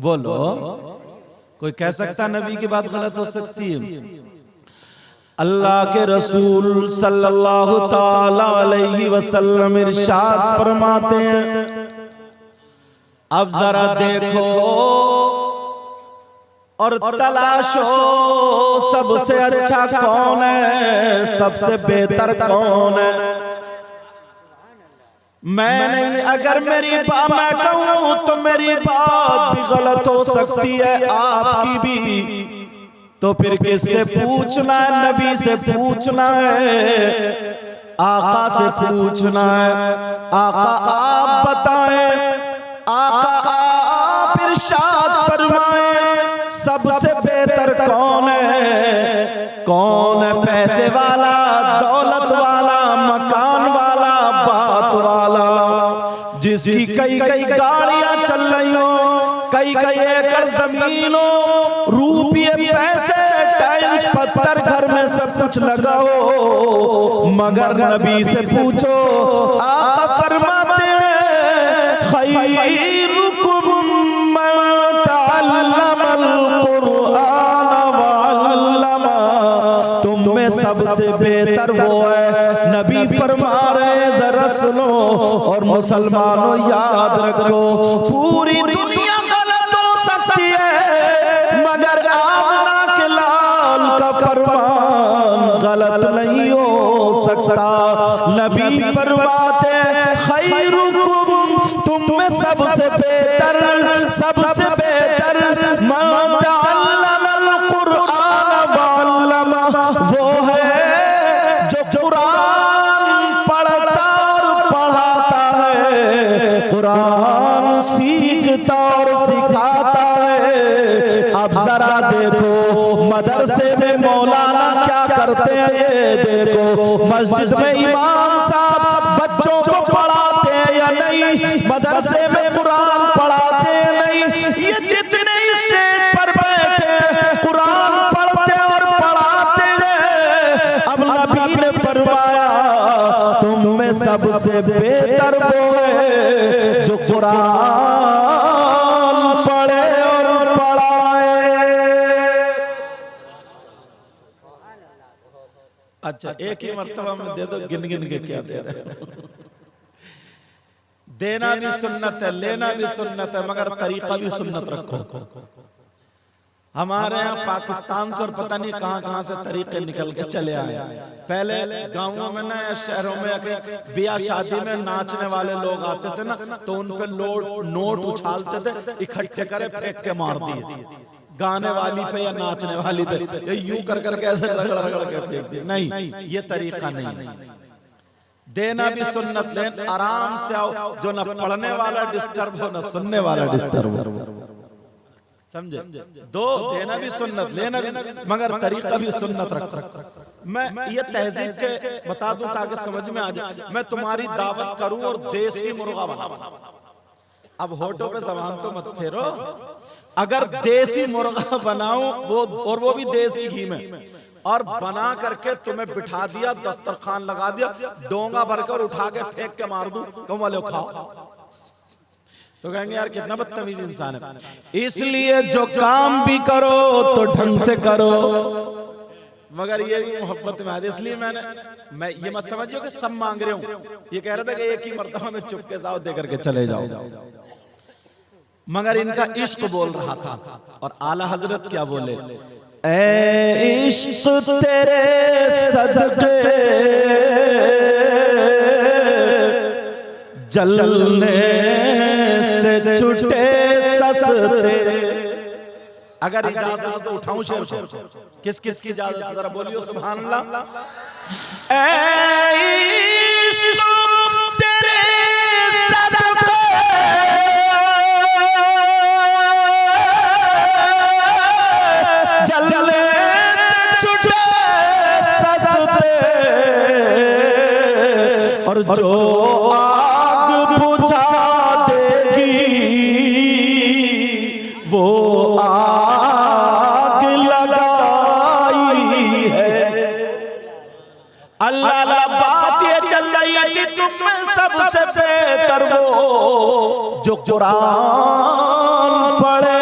बोलो, कोई कह सकता नबी की बात गलत हो सकती है? अल्लाह के रसूल सल्लल्लाहु ताला अलैहि वसल्लम इरशाद फरमाते हैं, अब जरा देखो और तलाशो सबसे अच्छा कौन है, सबसे बेहतर कौन है। मैं नहीं, अगर मेरी बात मैं कहूं तो मेरी बात भी गलत हो सकती है, आपकी भी। तो फिर किससे पूछना है? नबी से पूछना है, आका से पूछना है। आका आप बताएं, आका आप इरशाद फरमाएं, सबसे बेहतर कौन है? कौन है पैसे वाला, दौलत वाला, मकान वाला, बात वाला, जिसकी कई कई गाड़ियां चल रही हो, कई कई एकड़ जमीन हो, रुपये पैसे टाइल्स पत्थर घर में सब कुछ लगा हो, मगर नबी से पूछो, आका फरमाते हैं खैरुकुम मन तअल्लमल कुरआन व अल्लमा, तुम में सबसे बेहतर वो है। नबी फरमा रहे जरा सुनो और मुसलमानों याद रखो, पूरी दुनिया गलत हो सकती है मगर आमना के लाल का फरमान गलत नहीं हो सकता। नबी फरमाते हैं खैरुकुम, तुम में सबसे बेहतर, सबसे बेहतर मन तअल्लमल कुरआन व अल्लमा, वो है जो कुरान पढ़ता और पढ़ाता है, कुरान सीखता और सिखाता है। अब जरा देखो मदरसे में मौलाना क्या करते हैं, ये देखो। मस्जिद में इमाम साहब बच्चों को पढ़ाते हैं या नहीं, मदरसे में कुरान पढ़ाते हैं नहीं। ये जितने स्टेज पर बैठे कुरान पढ़ते और पढ़ाते हैं। अब नबी ने फरमाया तुम में सबसे बेहतर वो है जो कुरान पढ़े और पढ़ाए। अच्छा, एक ही मर्तबा में दे दो, गिन गिन के क्या दे रहे हो? देना भी सुन्नत है, लेना भी सुन्नत है, मगर तरीका भी सुन्नत रखो। हमारे यहाँ पाकिस्तान से और पता नहीं कहां कहां से तरीके निकल के चले आए। पहले गांवों में ना, शहरों में ब्याह शादी में नाचने वाले लोग आते थे ना, तो उन पे नोट उछालते थे, इकट्ठे करे फेंक के मार दिए गाने वाली पे या नाचने वाली पे, ये यूं कर करके ऐसे रगड़ रगड़ के फेंक दिए। नहीं, ये तरीका नहीं। देना भी सुन्नत, लेन आराम से आओ, जो न पढ़ने वाला डिस्टर्ब हो न सुनने वाला डिस्टर्ब हो, समझे? दो, देना भी सुन्नत, लेना भी, मगर तरीका भी सुन्नत रख। मैं ये तहजीब के बता दूं ताकि समझ में आ जाए। मैं तुम्हारी दावत करूं और देसी मुर्गा बनाऊं, अब होठों पे ज़बान तो मत फेरो। अगर देसी मुर्गा बनाऊं वो भी देसी घी में, और बना करके तुम्हें बिठा दिया, दस्तरखान लगा दिया, डोंगा भरकर उठा के फेंक के मार दूं, तुम वाले खाओ, तो कहेंगे यार कितना बदतमीज इंसान है। इसलिए जो काम भी करो तो ढंग से करो, मगर ये भी मोहब्बत में आदि। इसलिए मैं ये मत समझिए कि सब मांग रहे हूं, ये कह रहा था कि एक ही मर्तबा में चुपके जाओ दे करके चले जाओ, मगर इनका इश्क बोल रहा था। और आला हजरत क्या बोले, ऐ इश्क तेरे सदके जलने से छुटे ससते। अगर इजाजत तो उठाऊं शेर को, किस किस की इजाजत, जरा बोलियो सुभान अल्लाह। ऐ इश्क तेरे सदके जलने से छुटे ससते, और जो सबसे बेहतर वो जो कुरान पढ़े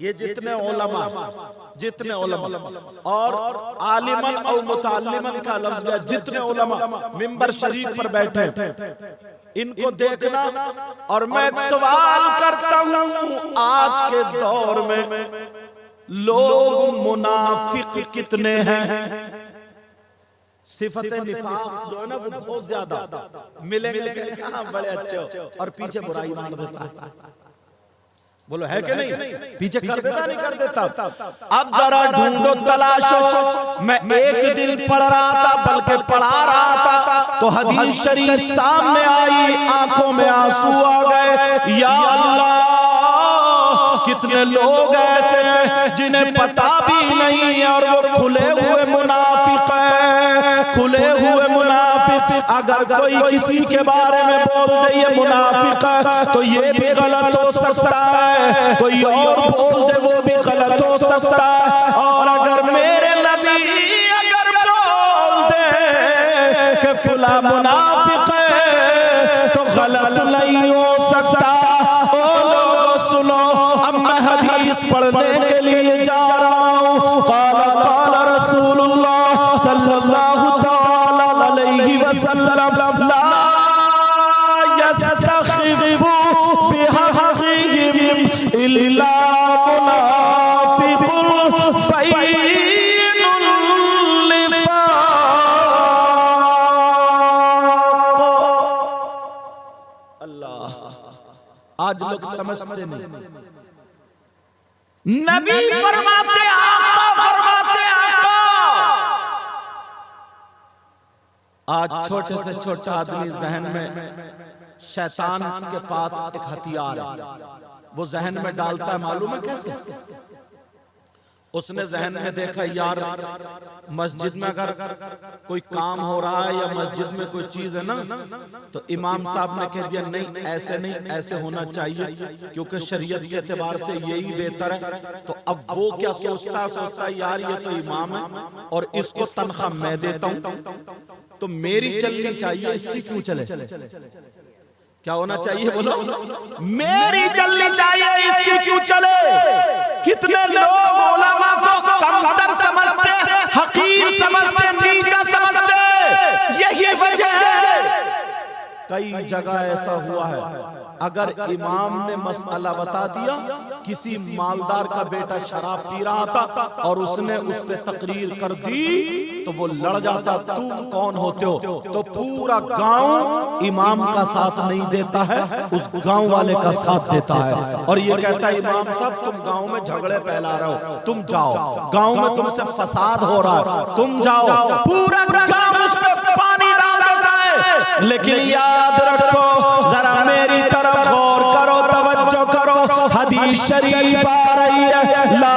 ये जितने उलमा और आलिमन और मुताल्लिमन का लफ्ज़ है, जितने उलमा मिंबर शरीफ पर बैठे इनको देखना। और मैं एक सवाल करता हूँ, आज के दौर में लोग मुनाफिक कितने हैं? सिफते निफाक जो है ना वो बहुत ज्यादा मिलेंगे, हाँ बड़े अच्छे हो, और पीछे बुराई मार देता है। बोलो है कि नहीं? पीछे कर देता नहीं कर देता। अब जरा ढूंढो तलाशो। मैं एक दिन पढ़ रहा था, बल्कि पढ़ा रहा था, तो हदीस शरीफ सामने आई, आंखों में आंसू आ गए। या अल्लाह, कितने लोग ऐसे हैं जिन्हें पता भी नहीं है और वो खुले हुए मुनाफिक हैं, खुले हुए मुनाफिक। अगर कोई किसी के बारे में बोल दे ये मुनाफिक है, तो ये भी गलत हो सकता है, कोई और बोल दे वो भी गलत हो सकता है। और अगर मेरे नबी अगर बोल दे कि फुला मुनाफिक है, तो गलत नहीं हो सकता। ओ लोगों सुनो, अब मैं हदीस पढ़ने के लिए जा रहा हूँ। क़ाला रसूलुल्लाह सल्लल्लाहु तआला अलैहि वसल्लम, ला यस्तखिफु बिहक़िहिम इल्ला मुनाफिकुन बैनुल निफाक़। अल्लाह, आज लोग समझते नहीं। नबी फरमाते, आका फरमाते, आका। आज छोटे से छोटा आदमी जहन में शैतान के पास एक हथियार है, वो जहन में डालता है, मालूम है कैसे? उसने जहन में देखा यार मस्जिद में अगर कोई काम हो रहा है या मस्जिद में कोई चीज है ना, तो इमाम साहब ने कह दिया नहीं ऐसे नहीं, ऐसे होना चाहिए क्योंकि शरीयत के एतबार से यही बेहतर है। तो अब वो क्या सोचता है यार ये तो इमाम है और इसको तनख्वाह मैं देता हूं, तो मेरी चलनी चाहिए, इसकी क्यों चले? क्या होना चाहिए बोलो? मेरी चलनी चाहिए, इसकी क्यों चले? कितने लोग उलमा को कमतर समझते, हकीर समझते, नीचा समझते। यही वजह है कई जगह ऐसा हुआ है, अगर इमाम ने मसला बता दिया, किसी मालदार का बेटा शराब पी रहा था और उसने उस पे तकरीर कर दी, तो वो लड़ जाता, तुम कौन होते हो? तो पूरा गांव इमाम का साथ नहीं देता है, उस गांव वाले का साथ देता है और ये कहता है इमाम साहब तुम गांव में झगड़े फैला रहे हो, तुम जाओ, गांव में तुमसे फसाद हो रहा है, तुम जाओ। पूरा गांव उस पे पानी डाल देता है। लेकिन याद रखो, जरा मेरी तरफ गौर करो, तवज्जो करो, हदीस शरीफ आ रही है, ला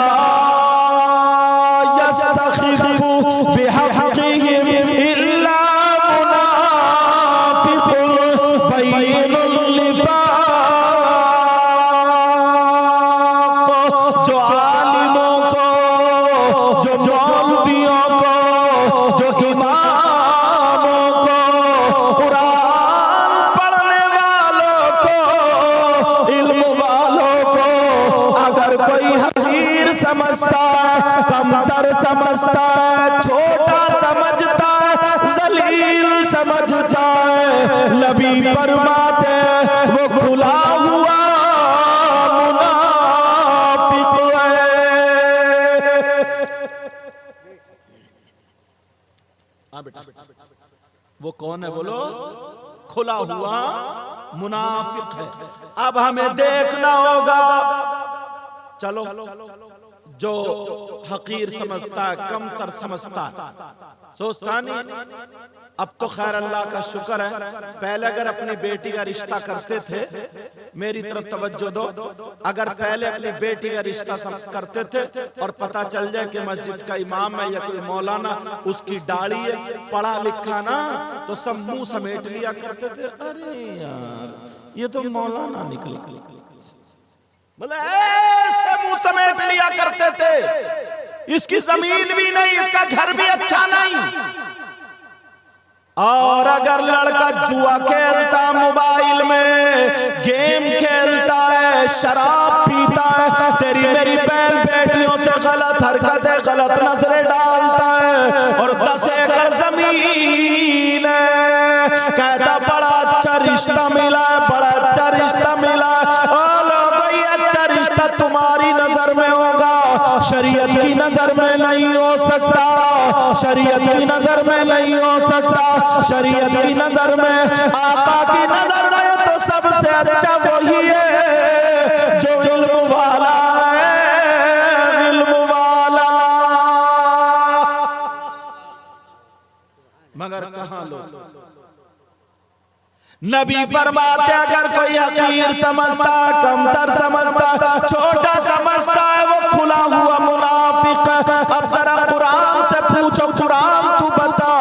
यस्तखिफु बिहक़िहिम इल्ला मुनाफिकुन बैनुल निफाक़। जो आलिमों को, जो मौलवियों को, जो इमामों को, कुरान पढ़ने वालों को, इल्म वालों को अगर कोई हकीर समझता है, कमतर समझता है, छोटा समझता है, जलील समझता है, नबी फरमाते वो खुला हुआ मुनाफिक है। हाँ बेटा, वो कौन है बोलो? खुला हुआ मुनाफिक है। अब हमें देखना होगा, चलो जो हकीर समझता है, कमतर समझता है, सोचता नहीं। अब तो खैर अल्लाह का शुक्र है, पहले अगर अपनी बेटी का रिश्ता करते थे, मेरी तरफ तवज्जो दो, अगर पहले अपनी बेटी का रिश्ता करते थे और पता चल जाए कि मस्जिद का इमाम है या कोई मौलाना, उसकी दाढ़ी है, पढ़ा लिखा ना, तो सब मुंह समेट लिया करते थे, अरे यार ये तो मौलाना निकला, बोले ऐसे मुंह समेट लिया करते थे, इसकी जमीन भी नहीं, इसका घर भी अच्छा नहीं। और अगर लड़का जुआ खेलता, मोबाइल में गेम खेलता है, शराब पीता है, तेरी मेरी बहन बेटियों से गलत हरकतें गलत नजरें डालता है, और 10 एकड़ जमीन है, कहता बड़ा अच्छा रिश्ता मिला, बड़ा अच्छा रिश्ता मिला। अच्छा रिश्ता तुम्हारी नजर में होगा, शरीयत की नजर में नहीं हो सकता, शरीयत की नजर में नहीं हो सकता, शरीयत की नजर में, आका की नजर में तो सबसे अच्छा वही है जो इल्म वाला है, इल्म वाला। मगर कहां लोग, नबी फरमाते अगर कोई हकीर समझता, कमतर समझता, छोटा समझता है, वो खुला हुआ मुनाफिक है। अब जरा कुरान से पूछो, कुरान तू बता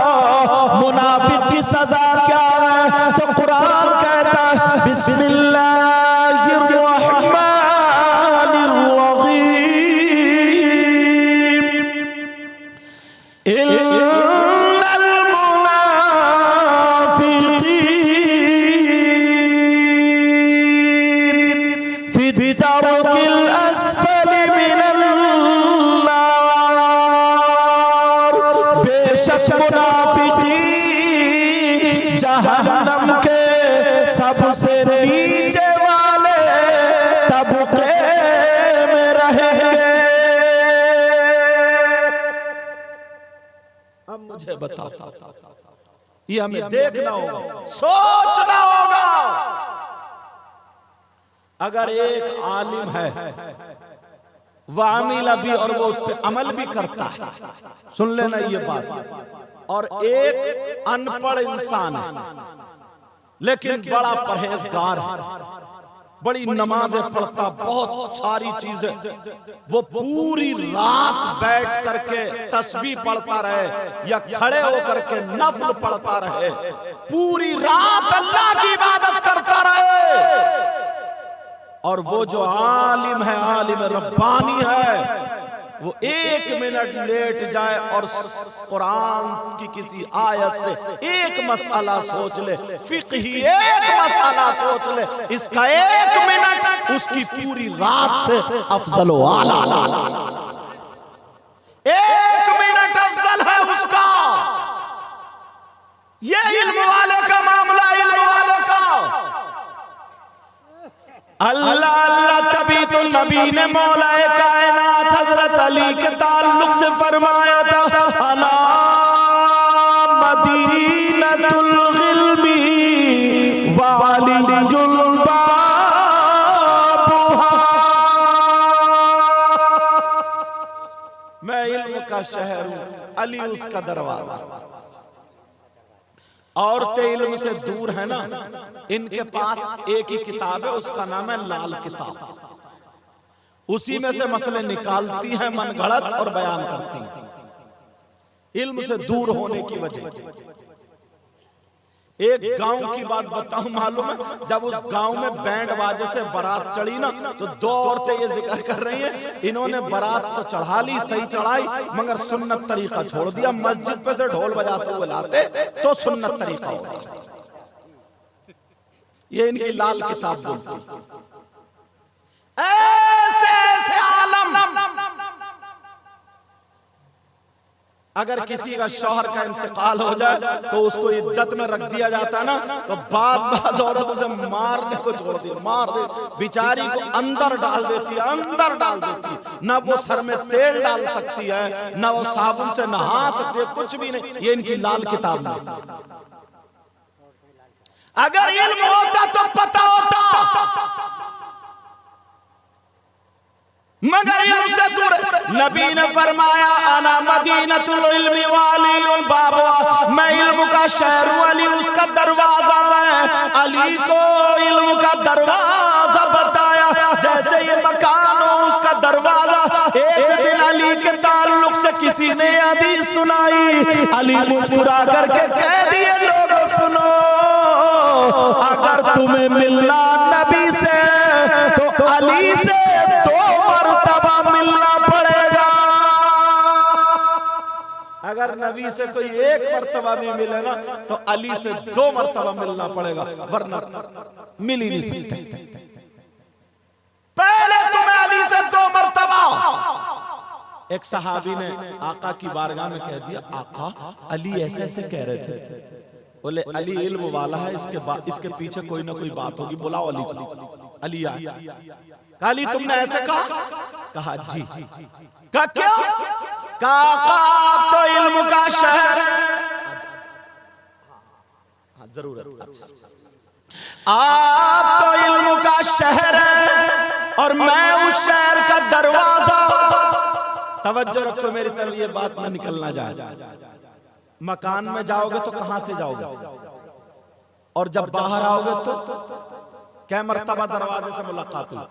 मुनाफिक की सजा क्या है? तो कुरान कहता है बिस्मिल्लाहिर्रहमानिर्रहीम, मुनाफिकीन जहन्नम के सबसे नीचे वाले तबके में रहेंगे। अब मुझे बताओ, ये हमें देखना होगा, सोचना होगा। अगर एक आलिम है वामिल भी, और वो उस पर अमल भी करता है, सुन लेना ये बात, और एक अनपढ़ इंसान है लेकिन बड़ा परहेजगार है, बड़ी नमाजें पढ़ता, बहुत सारी चीजें, वो पूरी रात बैठ करके तस्बीह पढ़ता रहे या खड़े होकर के नफल पढ़ता रहे, पूरी रात अल्लाह की इबादत करता रहे, और वो जो आलिम है, आलिम रब्बानी है, वो 1 मिनट लेट जाए और कुरान की किसी आयत से एक मसला सोच ले, फिक़ही एक मसला सोच ले, इसका 1 मिनट उसकी पूरी रात से अफजल व आला, 1 मिनट अफजल है उसका। ये इल्म वाले का मामला, इल्म वाले का। अल्लाह अल्लाह, तभी तो नबी ने मौलाए कायनात हजरत अली के ताल्लुक से फरमाया था, अला मदीनतुल इल्मी वालियुल बाबुहा, मैं इल्म का शहर हूं, अली उसका दरवाजा। औरतें इल्म से दूर है ना, इनके पास एक ही किताब है, उसका नाम है लाल किताब, उसी में से मसले निकालती हैं मन गढ़ंत और बयान करती हैं, इल्म से दूर होने की वजह। एक गांव की बात बताऊं, मालूम है जब उस गांव में बैंड बाजे से बारात चढ़ी ना, तो 2 औरतें ये जिक्र कर रही हैं, इन्होंने बारात तो चढ़ा ली, सही चढ़ाई, मगर सुन्नत तरीका छोड़ दिया। मस्जिद पे से ढोल बजाते हुए लाते तो सुन्नत तरीका होता। ये इनकी लाल किताब बोलती। ऐसे ऐसे आलम, अगर किसी का शौहर का इंतकाल हो जाए तो उसको इद्दत में रख दिया जाता है ना, तो बात औरत उसे मारने को छोड़ दी, मार दे, बेचारी को अंदर डाल देती है, अंदर डाल देती है, ना वो सर में तेल डाल सकती है, ना वो साबुन से नहा सकती है, कुछ भी नहीं। ये इनकी लाल किताब में। अगर इल्म होता तो पता होता, मगर इल्म दूर। नबी ने फरमाया अना मदीनतुल इल्मी वालियुल बाबुहा, मैं इल्म का शहर हूं, अली उसका दरवाजा है। अली को इल्म का दरवाजा बताया, जैसे ये मकान हो उसका दरवाजा। एक दिन अली के ताल्लुक से किसी ने हदीस सुनाई, अली मुस्कुरा करके कह दिए, लोगों सुनो, अगर तुम्हें मिलना नबी से तो अली से 2 मरतबा मिलना पड़ेगा। अगर नबी से कोई 1 मरतबा भी मिले ना, तो अली से 2 मरतबा मिलना पड़ेगा, वरना मिल ही नहीं सकते। एक सहाबी ने आका की बारगाह में कह दिया, आका अली ऐसे ऐसे कह रहे थे। बोले अली इल्म वाला है, इसके पीछे कोई ना कोई बात होगी, बुलाओ अली को। अली आया, कहा अली तुमने ऐसे कहा? कहा जी। कहा क्या? कहा आप तो इल्म का शहर, जरूरत आप तो इल्म का शहर है और मैं उस शहर का दरवाजा। तवज्जो रखो मेरी तरफ, ये बात ना निकलना जाए। मकान में जाओगे तो कहां से जाओगे, और जब बाहर आओगे तो क्या मर्तबा दरवाजे से मुलाकात हुई?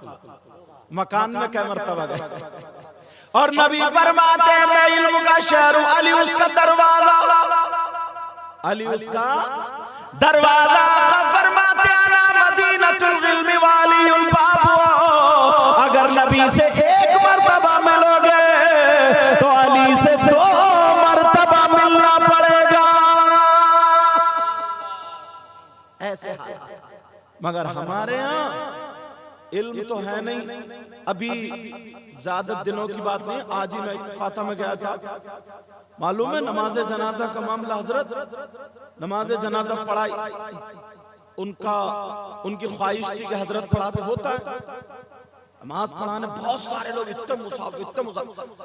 मकान में क्या मर्तबा गए? और नबी फरमाते हैं मैं इल्म का शहर हूं, अली उसका दरवाजा, अली उसका दरवाजा। फरमाते हैं मदीनतुल इल्म वालियुल बाब, अगर नबी से एक मर्तबा मिलोगे तो अली से 2 मर्तबा मिलना पड़ेगा। ऐसे मगर हमारे यहाँ इल्म तो है नहीं। अभी ज्यादा दिनों की बात नहीं, आज ही मैं फातिमा में गया था, मालूम है नमाज जनाजा का मामला। हजरत नमाज जनाजा पढ़ाई, उनकी ख्वाहिश थी कि हजरत पढ़ाते, होता है नमाज पढ़ाने बहुत सारे लोग, इतने मुसाफिर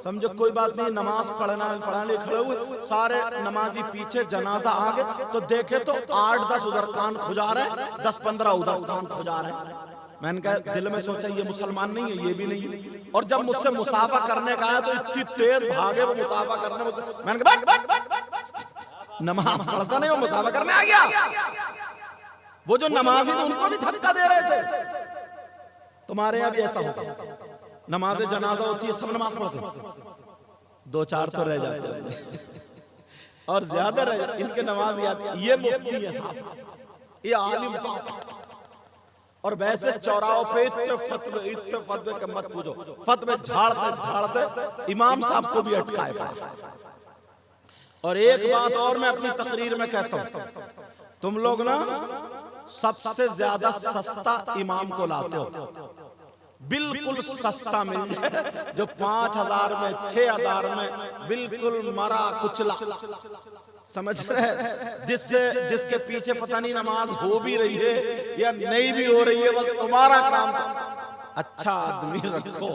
समझो कोई बात नहीं। नमाज पढ़ाने खड़े हुए सारे नमाजी, पीछे जनाजा आगे तो देखे तो 8-10 उधर कान खुजा रहे हैं, 10-15 उधर कान खुजा रहे हैं। मैंने कहा, दिल में सोचा ये मुसलमान नहीं है, ये भी नहीं है। और जब मुझसे मुसाफा करने का आया तो इतनी तेज भागे वो मुसाफा करने। मैंने कहा नमाज पढ़ता नहीं, वो मुसाफा करने आ गया। वो जो नमाजी थे उनको भी धक्का दे रहे थे। तुम्हारे यहाँ भी ऐसा होता, नमाज जनाजा होती है, सब नमाज पढ़ते, 2-4 तो रह जाते हैं और ज्यादा रह जाते। इनके नमाज याद, ये मुफ्ती है साहब, ये आलिम साहब। और वैसे चौराहों पे इतने फतवे के मत पूछो, फतवे झाड़ते इमाम साहब को भी अटकाए पाए। और एक बात और मैं अपनी तकरीर में कहता हूं, तुम लोग ना सबसे ज्यादा सस्ता इमाम को लाते हो, बिल्कुल सस्ता मिल जाए, जो 5000 में 6000 में बिल्कुल मरा कुचला, समझ रहे, जिसके पीछे पता नहीं नमाज हो भी रही है या नहीं भी हो रही है, बस तुम्हारा काम। अच्छा आदमी रखो,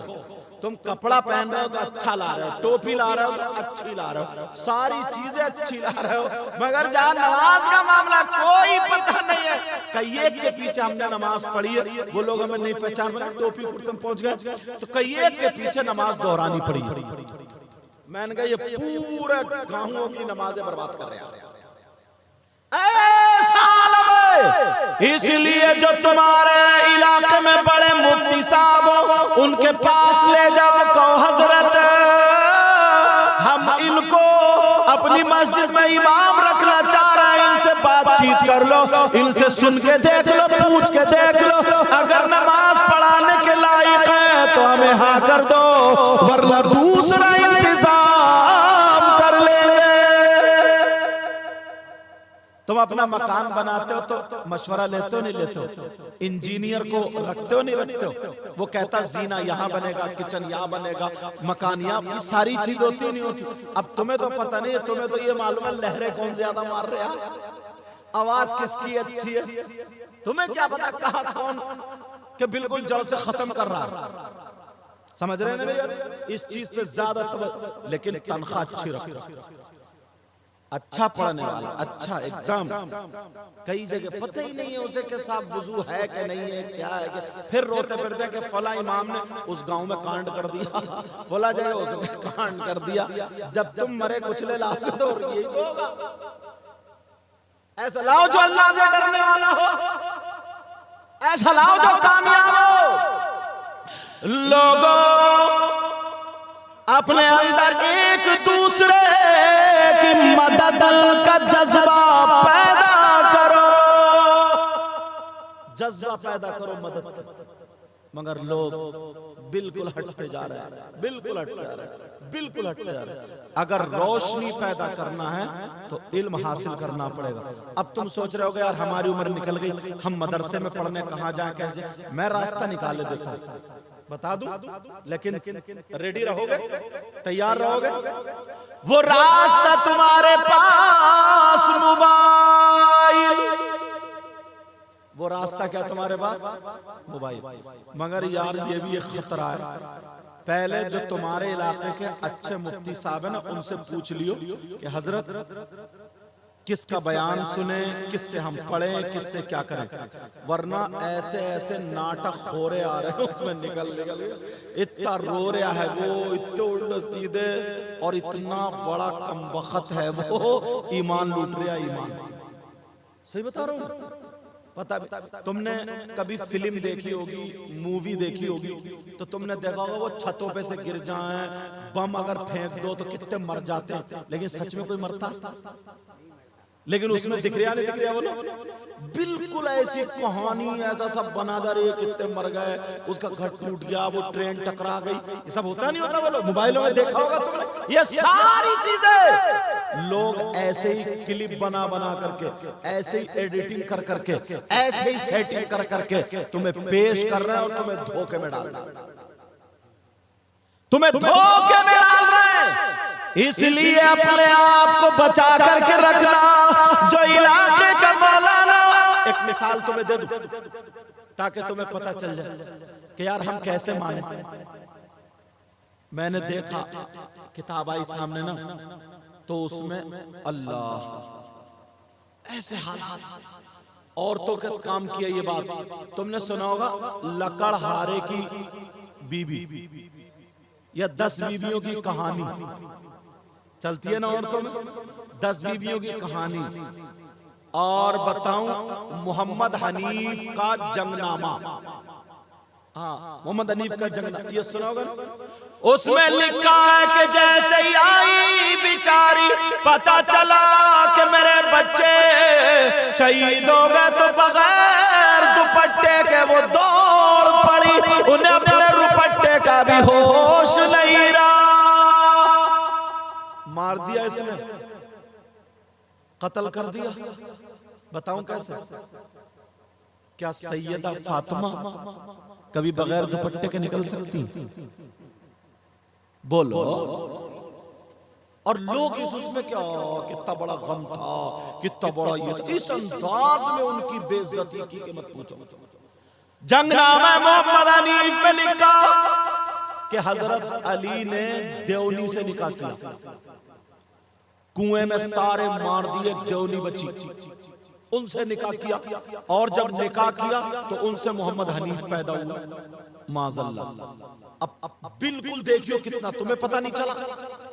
तुम कपड़ा पहन रहे हो तो अच्छा ला रहे हो, टोपी ला रहे हो तो अच्छी ला रहे हो, सारी चीजें अच्छी ला रहे हो, मगर जहाँ नमाज का मामला कोई पता नहीं है। कई एक के पीछे हमने नमाज पढ़ी है, वो लोग हमें नहीं पहचान पाए, टोपी कुर्ते में पहुंच गए, तो कई एक के पीछे नमाज दोहरानी पड़ी। मैंने कहा ये पूरे गांवों की नमाजें बर्बाद कर रहे हैं। इसलिए जो तुम्हारे इलाके में बड़े मुफ्ती साहब हो, उनके पास ले जाओ, कहो हजरत हम इनको अपनी मस्जिद में इमाम रखना चाह रहे हैं, इनसे बातचीत कर लो, इनसे सुन के देख लो, पूछ के देख लो, अगर नमाज पढ़ाने के लायक है तो हमें हाँ कर दो, वरना दूसरा इंतजाम कर लेंगे। तुम अपना मकान बनाते हो तो मशवरा लेते हो नहीं लेते हो? इंजीनियर को रखते हो नहीं रखते हो? वो कहता जीना यहाँ बनेगा, किचन यहाँ बनेगा, मकान यहाँ, ये सारी चीज होती नहीं होती। अब तुम्हें तो पता नहीं है, तुम्हें तो ये मालूम है लहरें कौन ज्यादा मार रहे हैं, आवाज किसकी अच्छी है, तुम्हें क्या पता कहाँ कौन के बिल्कुल जड़ से खत्म कर रहा है। समझ रहे हैं ना मेरी बात? इस चीज पे ज्यादा, लेकिन तनख्वाह अच्छी रखो, अच्छा पढ़ने वाला, अच्छा एकदम। कई जगह पता ही नहीं है उसे के साथ वुजू है कि नहीं है, क्या है कि, फिर रोते फिरते कि फला इमाम ने उस गांव में कांड कर दिया, फला जगह उसने कांड कर दिया। जब तुम मरे कुचले लाओगे तो यही तो होगा। ऐसा लाओ जो अल्लाह से डरने वाला हो, ऐसा लाओ जो कामयाब हो। लोगों अपने अंदर एक दूसरे की मदद का जज्बा पैदा करो, जज्बा पैदा करो मदद का। मगर लोग बिल्कुल हटते जा रहे हैं, बिल्कुल हटते जा रहे हैं, बिल्कुल हटते जा रहे हैं। अगर रोशनी पैदा करना है तो इल्म हासिल करना पड़ेगा। अब तुम सोच रहे हो यार हमारी उम्र निकल गई, हम मदरसे में पढ़ने कहाँ जाएं, कैसे? मैं रास्ता निकाले देता हूँ। बता दूं, लेकिन रेडी रहोगे, तैयार रहोगे? वो रास्ता तुम्हारे पास मोबाइल, वो रास्ता क्या तुम्हारे पास? मोबाइल। मगर यार ये भी एक खतरा है। पहले जो तुम्हारे इलाके के अच्छे मुफ्ती साहब है ना, उनसे पूछ लियो कि हजरत किसका बयान सुने, किससे हम पढ़ें, किससे क्या करें, वरना ऐसे ऐसे नाटक हो रहे आ रहे हैं उसमें निकल इतना रो रहा है वो, इतने उल्टे सीधे, और इतना बड़ा कमबख्त है वो, ईमान लूट रहा है, ईमान। सही बता रहा हूँ। पता तुमने कभी फिल्म देखी होगी, मूवी देखी होगी, तो तुमने देखा होगा वो छतों पे से गिर जाए, बम अगर फेंक दो तो कितने मर जाते हैं, लेकिन सच में कोई मरता? लेकिन उसमें दिख रहा नहीं दिख रहा, बोलो बिल्कुल ऐसी कहानी, ऐसा सब बना दे रही है, कितने मर गए, उसका घर टूट गया, वो ट्रेन टकरा गई, ये सब होता नहीं होता? बोलो मोबाइलों में देखा होगा तुमने ये सारी चीजें। लोग ऐसे ही क्लिप बना बना करके, ऐसे ही एडिटिंग कर करके, ऐसे ही सेटिंग कर करके तुम्हें पेश कर रहे हैं और तुम्हें धोखे में डाल रहे हैं, तुम्हें धोखे में डाल रहे हैं। इसलिए अपने आप को बचा करके रखना। जो इलाके का मौलाना, एक मिसाल तुम्हें दे दूं ताकि तुम्हें पता चल जाए कि यार हम कैसे माने। मैंने देखा किताब आई सामने ना, तो उसमें अल्लाह ऐसे हालात, औरतों के काम किया। ये बात तुमने सुना होगा, लकड़हारे की बीबी या 10 बीवियों की कहानी चलती है ना औरतों में, 10 बीवियों की कहानी। और बताऊं, मोहम्मद हनीफ का जंगनामा, हाँ मोहम्मद हनीफ का जंगनामा, ये सुना होगा। उसमें लिखा है कि जैसे ही आई बेचारी, पता चला कि मेरे बच्चे शहीद हो गए, तो बगैर दुपट्टे के वो दौड़ पड़ी, उन्हें अपने दुपट्टे का भी होश नहीं रहा। मार दिया इसने, कत्ल कर दिया। बताऊं कैसे? क्या सैयदा फातिमा कभी बगैर दुपट्टे के निकल सकती? बोलो। और लोग इस उसमें क्या, कितना बड़ा गम था, कितना बड़ा ये था, इस अंदाज में उनकी बेइज्जती की कि मत पूछो। जंगनामा मोहम्मद हनीफ में लिखा कि हजरत अली ने देवनी से निकाह किया, कुएं में सारे मार दिए, देवनी बची, उनसे निकाह किया। और जब निकाह किया तो उनसे मोहम्मद हनीफ पैदा हुआ, माज़अल्लाह। अब बिल्कुल देखियो कितना तुम्हें पता नहीं चला।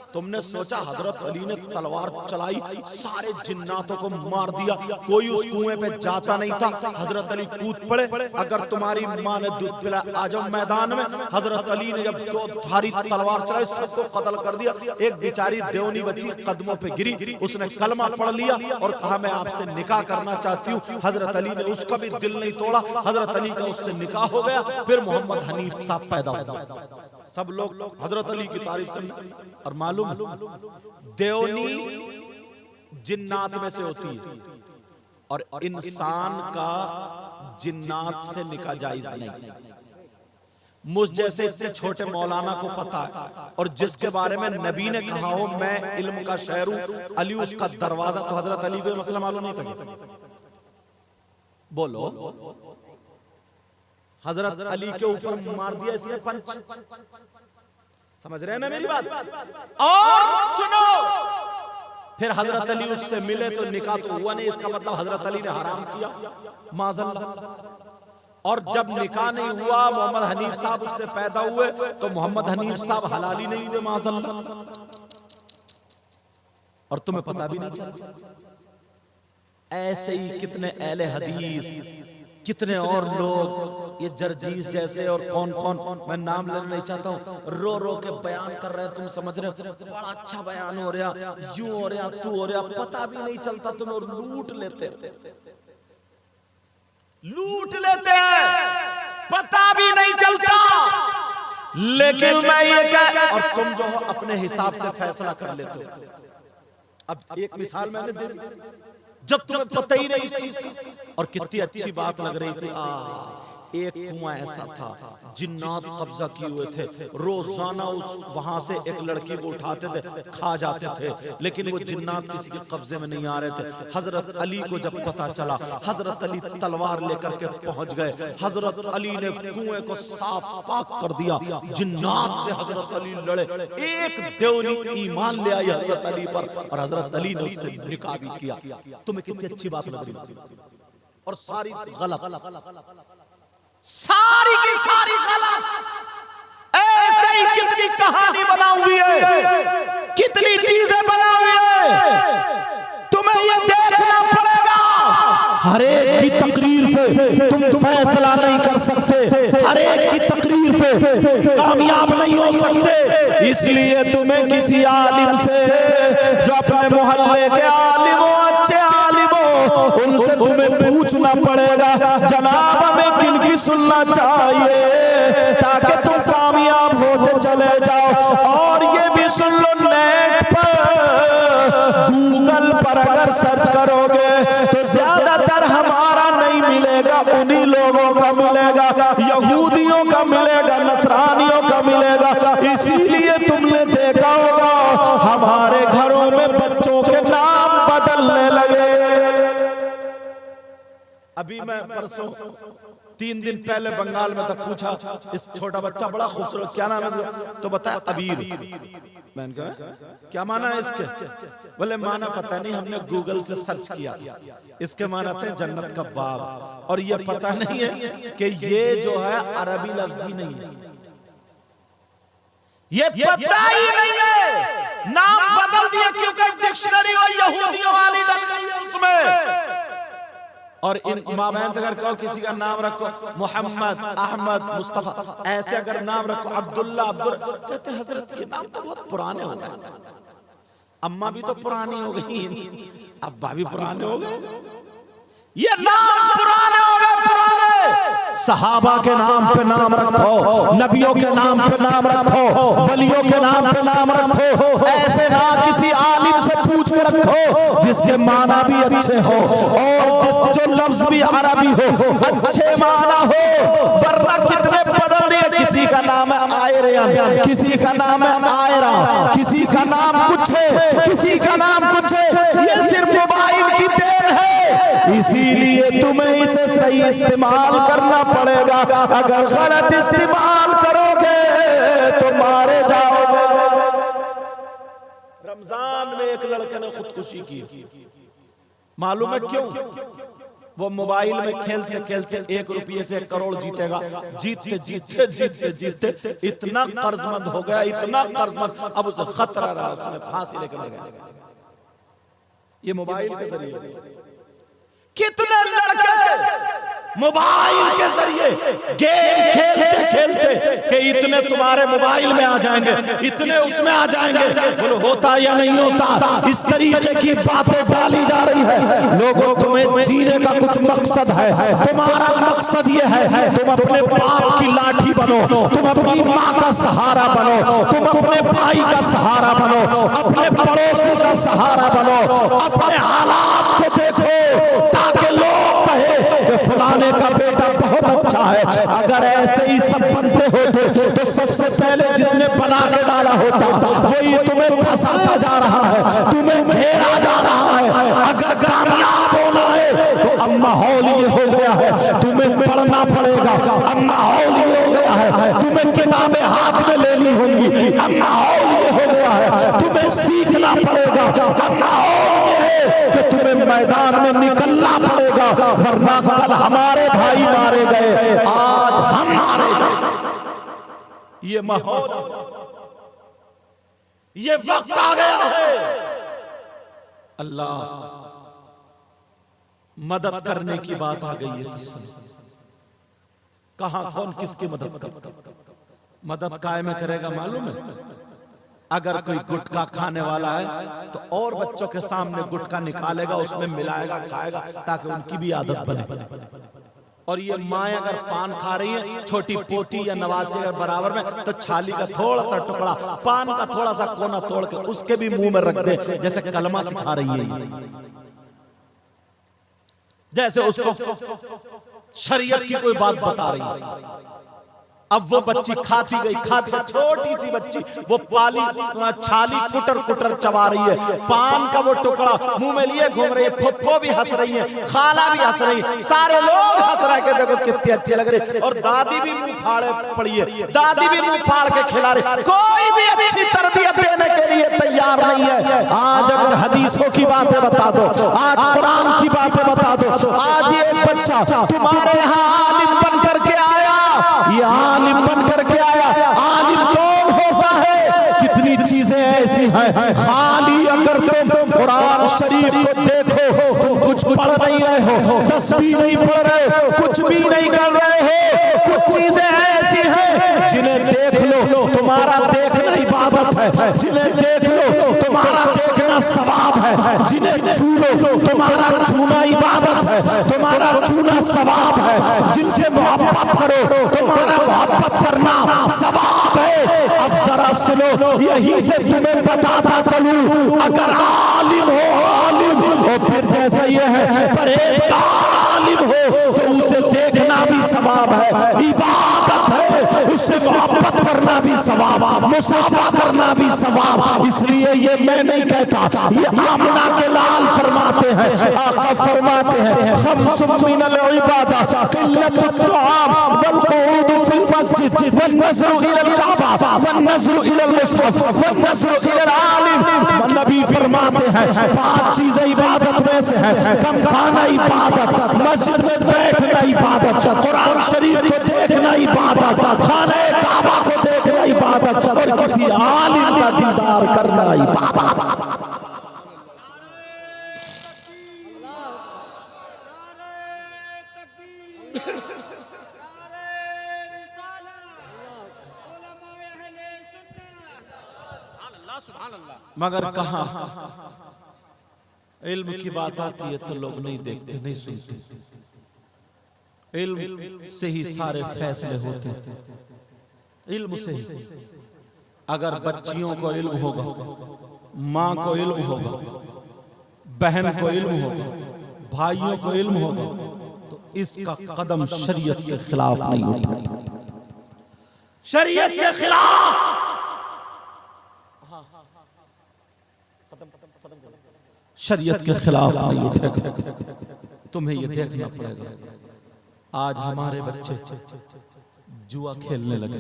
तुमने सोचा हजरत अली ने तलवार चलाई, सारे जिन्नातों को मार दिया, कोई उस कुएं पे जाता नहीं था, हजरत अली कूद पड़े। अगर तुम्हारी माँ ने दूध पिला, आ जाओ मैदान में। हजरत अली ने जब 2 धारी तलवार चलाई, सबको कत्ल कर दिया। एक बेचारी देवनी बची, कदमों पे गिरी, उसने कलमा पढ़ लिया और कहा मैं आपसे निकाह करना चाहती हूँ। हजरत अली ने उसका भी दिल नहीं तोड़ा, हजरत अली का उससे निकाह हो गया। फिर मोहम्मद हनीफ साहब पैदा हुआ। सब लोग हजरत अली की तारीफ सुन। और मालूम देवनी जिन्नात में से होती है, और इंसान का जिन्नात से निकाह जायज नहीं। मुझ जैसे इतने छोटे मौलाना को पता है, और जिसके बारे में नबी ने कहा हो मैं इल्म का शहर हूं, अली उसका दरवाजा, तो हजरत अली को मसला मालूम नहीं था। बोलो, हजरत अली के ऊपर मार दिया इसने पंच। समझ रहे हैं ना मेरी बात? और सुनो, फिर हजरत अली उससे मिले तो निकाह तो हुआ नहीं, इसका मतलब हजरत अली ने हराम किया, माज़अल्लाह। और जब निकाह नहीं हुआ, मोहम्मद हनीफ साहब उससे पैदा हुए, तो मोहम्मद हनीफ साहब हलाली नहीं हुए, माज़अल्लाह। और तुम्हें पता भी नहीं चला। ऐसे ही कितने अहले हदीस, कितने और लोग, ये जरजीज जैसे और कौन कौन, मैं नाम लेना नहीं चाहता हूँ, रो रो के बयान कर रहे हैं। तुम समझ रहे हो बड़ा अच्छा बयान हो रहा, यूं हो रहा, तू हो रहा, पता भी नहीं चलता तुम्हें, और लूट लेते हैं, पता भी नहीं चलता। लेकिन मैं ये कह, और तुम जो हो अपने हिसाब से फैसला कर लेते हो। अब एक मिसाल मैंने दे दी, जब तुम्हें पता ही नहीं इस चीज का, और कितनी अच्छी बात लग रही थी, एक कुआं ऐसा था, जिन्नात कब्जा किए हुए थे, रोजाना उस वहां से एक लड़की को उठाते थे, खा जाते थे, लेकिन वो जिन्नात किसी के कब्जे में नहीं आ रहे थे। हजरत अली को जब पता चला, हजरत अली तलवार लेकर के पहुंच गए। हजरत अली ने कुएं को साफ पाक कर दिया, जिन्नात से हजरत अली लड़े। एक देवनी ईमान ले आई हजरत अली पर, और हजरत अली ने उससे निकाह भी किया। तुम्हें कितनी अच्छी बात लग रही? और सारी गलत, सारी की सारी गलत। ऐसे ही कितनी कहानी बना हुई है, कितनी चीजें बना हुई है, तुम्हें ये देखना पड़ेगा। हर एक की तकरीर से तुम फैसला नहीं कर सकते, हर एक की तकरीर से कामयाब नहीं हो सकते। इसलिए तुम्हें किसी आलिम से, जो अपने मोहल्ले के आलिम हो, अच्छे आलिम हो, उनसे तुम्हें पूछना पड़ेगा, जनाब हमें किनकी सुनना चाहिए, ताकि तुम कामयाब होते चले जाओ। और ये भी सुन लो, नेट पर, गूगल पर अगर सर्च करोगे तो ज्यादातर हमारा नहीं मिलेगा, उन्हीं लोगों का मिलेगा, यहूदियों का मिलेगा, नसरानियों का मिलेगा। इसीलिए तुमने देखा होगा हमारे घरों में बच्चों के नाम बदलने लगे। अभी मैं परसों 3 दिन पहले बंगाल में था, पूछा इस छोटा बच्चा बड़ा खूबसूरत, क्या नाम है? तो बताया अबीर। मैंने कहा क्या माना है इसके? बोले माना पता नहीं, हमने गूगल से सर्च किया, इसके माना थे जन्नत का बाब। और ये पता नहीं है कि ये जो है अरबी लफ्जी नहीं है, ये पता ही नहीं है, नाम बदल दिया क्योंकि डिक्शनरी और यहूदियों वाली डल गई है उसमें। और इन माँ बहन से अगर कहो किसी का नाम रखो, मोहम्मद, अहमद, मुस्तफा, ऐसे अगर नाम रखो, अब्दुल्ला, अब्दुल, कहते हजरत ये नाम तो बहुत पुराने हो गए। अम्मा भी तो पुरानी हो गई, अब्बा भी पुराने हो गए, ये नाम पुराने हो गए, पुराने। सहाबा के नाम पे नाम रखो, नबियों के नाम पे नाम रखो, वलियों के नाम पे नाम रखो। ऐसे ना किसी आलिम से पूछ के रखो जिसके माना भी अच्छे हो, और जिसके जो लफ्ज भी अरबी हो, अच्छे माना हो। वरना कितने बदल दिए, किसी का नाम है आयरन, किसी का नाम है आयरा, किसी का नाम कुछ है, किसी का नाम कुछ है। ये सिर्फ मोबाइल की देन है। इसीलिए तुम्हें इसे सही इस्तेमाल करना पड़ेगा। अगर गलत इस्तेमाल करोगे तो मारे जाओगे। रमजान में एक लड़के ने खुदकुशी की, मालूम है क्यों? वो मोबाइल में खेलते खेलते 1 रुपये से 1 करोड़ जीतेगा, जीतते जीतते जीतते जीतते इतना कर्जमंद हो गया, इतना कर्जमंद, अब उसे खतरा रहा, उसने फांसी लेकर मर गया। ये मोबाइल के जरिए कितने लड़के मोबाइल के जरिए गेम खेलते खेलते कि इतने तुम्हारे मोबाइल में आ जाएंगे, इतने उसमें आ जाएंगे। बोलो होता या नहीं होता? इस तरीके की बातें डाली जा रही है। लोगों, तुम्हें जीने का कुछ मकसद है, तुम्हारा मकसद ये है तुम अपने बाप की लाठी बनो, तुम अपनी माँ का सहारा बनो, तुम अपने भाई का सहारा बनो, अपने पड़ोसी का सहारा बनो, अपने हालात को देखो ताकि लोग कहे कि फलाने का बेटा बहुत अच्छा है। अगर ऐसे ही सब बनते होते तो सबसे पहले जिसने बना के डाला होता वही तुम्हें फंसाया जा रहा है, तुम्हें घेरा जा रहा है। अगर कामयाब होना है तो अब माहौल ये हो गया है, तुम्हें पढ़ना पड़ेगा। अब माहौल ये हो गया है, तुम्हें किताबें हाथ में लेनी होंगी। अब माहौल ये हो गया है, तुम्हें सीखना पड़ेगा। अब माहौल ये है कि तुम्हें मैदान में निकलना पड़ेगा, वरना कल हमारे भाई मारे गए, आज हम मारे जाए। ये माहौल, ये वक्त आ गया है। अल्लाह मदद करने की बात आ गई है तो सुन, कहां कौन किसकी मदद करता? मदद कायम करेगा मालूम है? अगर कोई गुटखा खाने वाला है तो और बच्चों के सामने गुटखा निकालेगा, उसमें मिलाएगा, खाएगा, ताकि उनकी भी आदत बने। और ये माँ अगर पान खा रही है, छोटी पोती या नवासी अगर बराबर में, तो छाली का थोड़ा सा टुकड़ा, पान का थोड़ा सा कोना तोड़ के उसके भी मुंह में रख दे, जैसे कलमा सिखा रही है। जैसे उसको शरीयत की कोई बात बता रही है। अब वो बच्ची खाती गई, छोटी सी बच्ची, वो पाली छाली कुटर कुटर चबा रही है, पान का वो टुकड़ा मुंह में लिए घूम रही है, फुफ्फो भी हंस रही है, खाला भी हंस रही है, सारे लोग हंस रहे हैं, देखो कितने अच्छे लग रहे, और दादी भी मुंह फाड़े पड़ी है, दादी भी मुंह फाड़ के खिला रही, कोई भी अच्छी तरबियत देने के लिए तैयार नहीं है। आज अगर हदीसों की बातें बता दो, आज कुरान की बातें बता दो, आज ये बच्चा तुम्हारे यहाँ आलिम बन करके आया, ये आलिम बन करके आया, आलिम कौन होता है? कितनी चीजें ऐसी हैं, खाली अगर तुम कुरान शरीफ को देखो, तुम कुछ पढ़ नहीं रहे हो, तस्बीह नहीं पढ़ रहे हो, कुछ भी नहीं कर रहे हो, कुछ चीजें ऐसी हैं जिन्हें देख लो तुम्हारा देखना इबादत है, जिन्हें देख लो तुम्हारा देखना सवाब है, जिन्हें छू लो तुम्हारा छूना इबादत है, तुम्हारा छूना सवाब है, जिनसे मोहब्बत करो तुम्हारा मोहब्बत करना सवाब है। अब जरा सुनो, यही से तुम्हें बताता चलूं, अगर आलिम हो आलिम, और फिर जैसा ये है परहेजगार आलिम हो, तो उसे देखना भी सवाब है, इबादत है, उससे मोहब्बत करना भी सवाब, मुसाफा करना भी सवाब। इसलिए ये मैं नहीं कहता, ये आमना के लाल फरमाते हैं, आका फरमाते हैं, खम्सुम मिनल इबादत क़िल्लतुत तुआम वल क़ुऊद फिल मस्जिद वन नज़रु इलल काबा वन नज़रु इलल मुसहफ वन नज़रु इलल आलिम। नबी फरमाते हैं 5 चीजें इबादत में से है, कम खाना इबादत, मस्जिद में बैठना इबादत, कुरान शरीफ को देखना इबादत, खाने काबा को देखना इबादत, और किसी आलिम का दीदार करना इबादत। मगर कहाँ इल्म की बात आती है तो लोग नहीं देखते, नहीं सुनते। इल्म से ही सारे फैसले होते हैं, इल्म से ही। अगर बच्चियों को इल्म होगा, माँ को इल्म होगा, बहन को इल्म होगा, भाइयों को इल्म होगा, तो इसका कदम शरीयत के खिलाफ नहीं उठेगा, शरीयत के खिलाफ। शरीयत के खिलाफ नहीं उठेगा। तुम्हें ये देखना पड़ेगा, आज हमारे बच्चे जुआ खेलने लगे,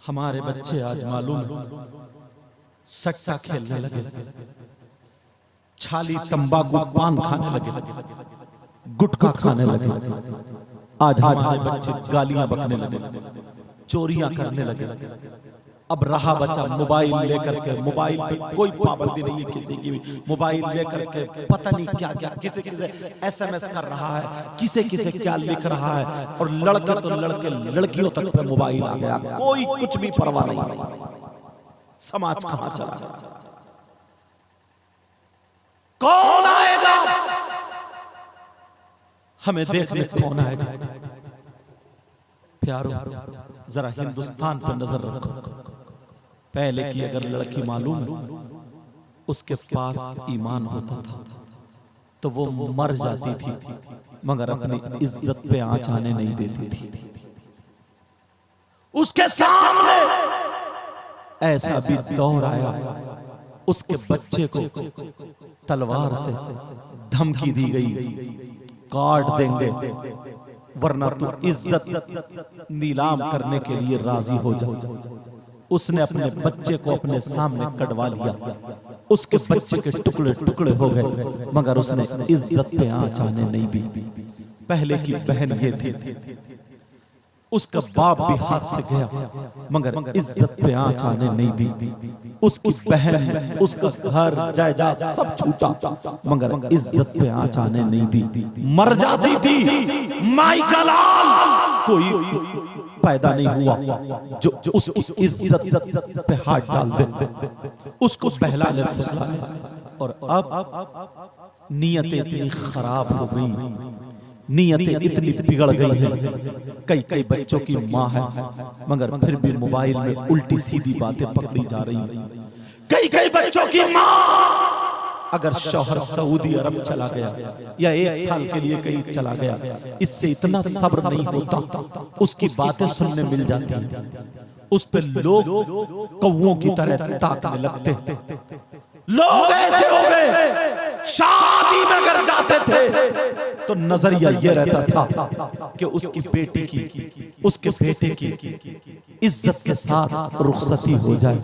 हमारे बच्चे आज मालूम सट्टा खेलने लगे, छाली तंबाकू पान खाने लगे, गुटखा खाने लगे। आज हमारे बच्चे गालियां बकने लगे, चोरियां करने लगे। अब रहा बचा मोबाइल लेकर के, मोबाइल पे कोई पाबंदी नहीं है किसी की भी, मोबाइल लेकर के पता नहीं क्या क्या किसे किसे SMS कर रहा है, किसे किसे क्या लिख रहा है, और लड़के तो लड़के लड़कियों तक पे मोबाइल आ गया, कोई कुछ भी परवाह नहीं। समाज कहां चला? कौन आएगा हमें देखने? कौन आएगा? प्यारो जरा हिंदुस्तान पर नजर रखो। पहले की अगर लड़की मालूम है उसके पास ईमान होता था तो वो मर जाती थी, मगर अपनी इज्जत पे आंच आने नहीं देती थी। उसके सामने ऐसा भी दौर आया, उसके बच्चे को तलवार से धमकी दी गई, काट देंगे वरना तू इज्जत नीलाम करने के लिए राजी हो जा। उसने अपने बच्चे को अपने सामने कटवा लिया, उसके बच्चे के टुकड़े टुकड़े हो गए, मगर उसने इज्जत पे आंच आने नहीं दी। पहले की बहन ये थी, उसका बाप भी हाथ से गया, मगर इज्जत पे आंच आने नहीं दी। उसकी बहन, उसका घर जायदाद सब छूटा, मगर इज्जत पे आंच आने नहीं दी। मर जाती थी माई का लाल, कोई पैदा नहीं हुआ जो उसकी इज्जत पे हाथ डाल दे, उसको बहला ले फुसला ले। और अब नियतें इतनी खराब हो गई, नियतें इतनी बिगड़ गई हैं। कई कई बच्चों की माँ है, मगर फिर भी मोबाइल में उल्टी सीधी बातें पकड़ी जा रही हैं। कई कई बच्चों की माँ अगर शौहर सऊदी अरब चला गया या 1 साल के लिए कहीं चला गया, इससे इतना सब्र नहीं होता, उसकी बातें सुनने मिल जाती हैं, उस पे लोग कौवों की तरह ताकने लगते। लोग ऐसे हो गए, शादी में अगर जाते थे तो नजरिया ये रहता था कि उसकी बेटी की, उसके बेटे की इज्जत के साथ रुखसती हो जाए।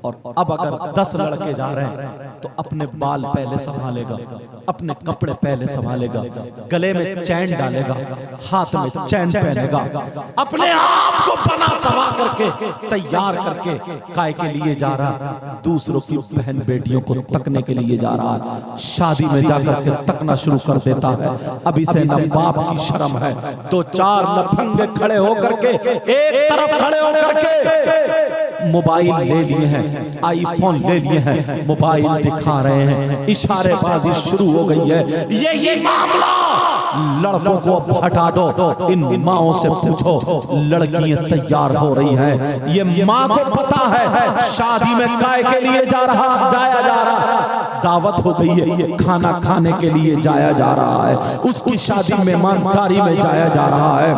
और अब अगर 10 लड़के जा रहे हैं तो अपने बाल पहले संभालेगा, अपने कपड़े पहले संभालेगा, गले में चैन डालेगा, हाथ में चैन पहनेगा, अपने आप को बना सवा करके तैयार करके काय के लिए जा रहा, दूसरों की बहन बेटियों को तकने के लिए जा रहा है। शादी में जाकर के तकना शुरू कर देता है। अब इसे न बाप की शर्म है, 2-4 लफंगे खड़े होकर के एक तरफ खड़े होकर के मोबाइल ले लिए हैं, आईफोन ले लिए हैं, मोबाइल दिखा रहे हैं, इशारेबाजी शुरू हो गई है। यही मामला लड़कों को अब हटा दो, इन माओं से पूछो लड़कियां तैयार हो रही हैं। ये माँ को पता है शादी में काय के लिए जाया जा रहा, दावत हो गई है, खाना खाने के लिए जाया जा रहा है, उसकी शादी मेहमानदारी में जाया जा रहा है।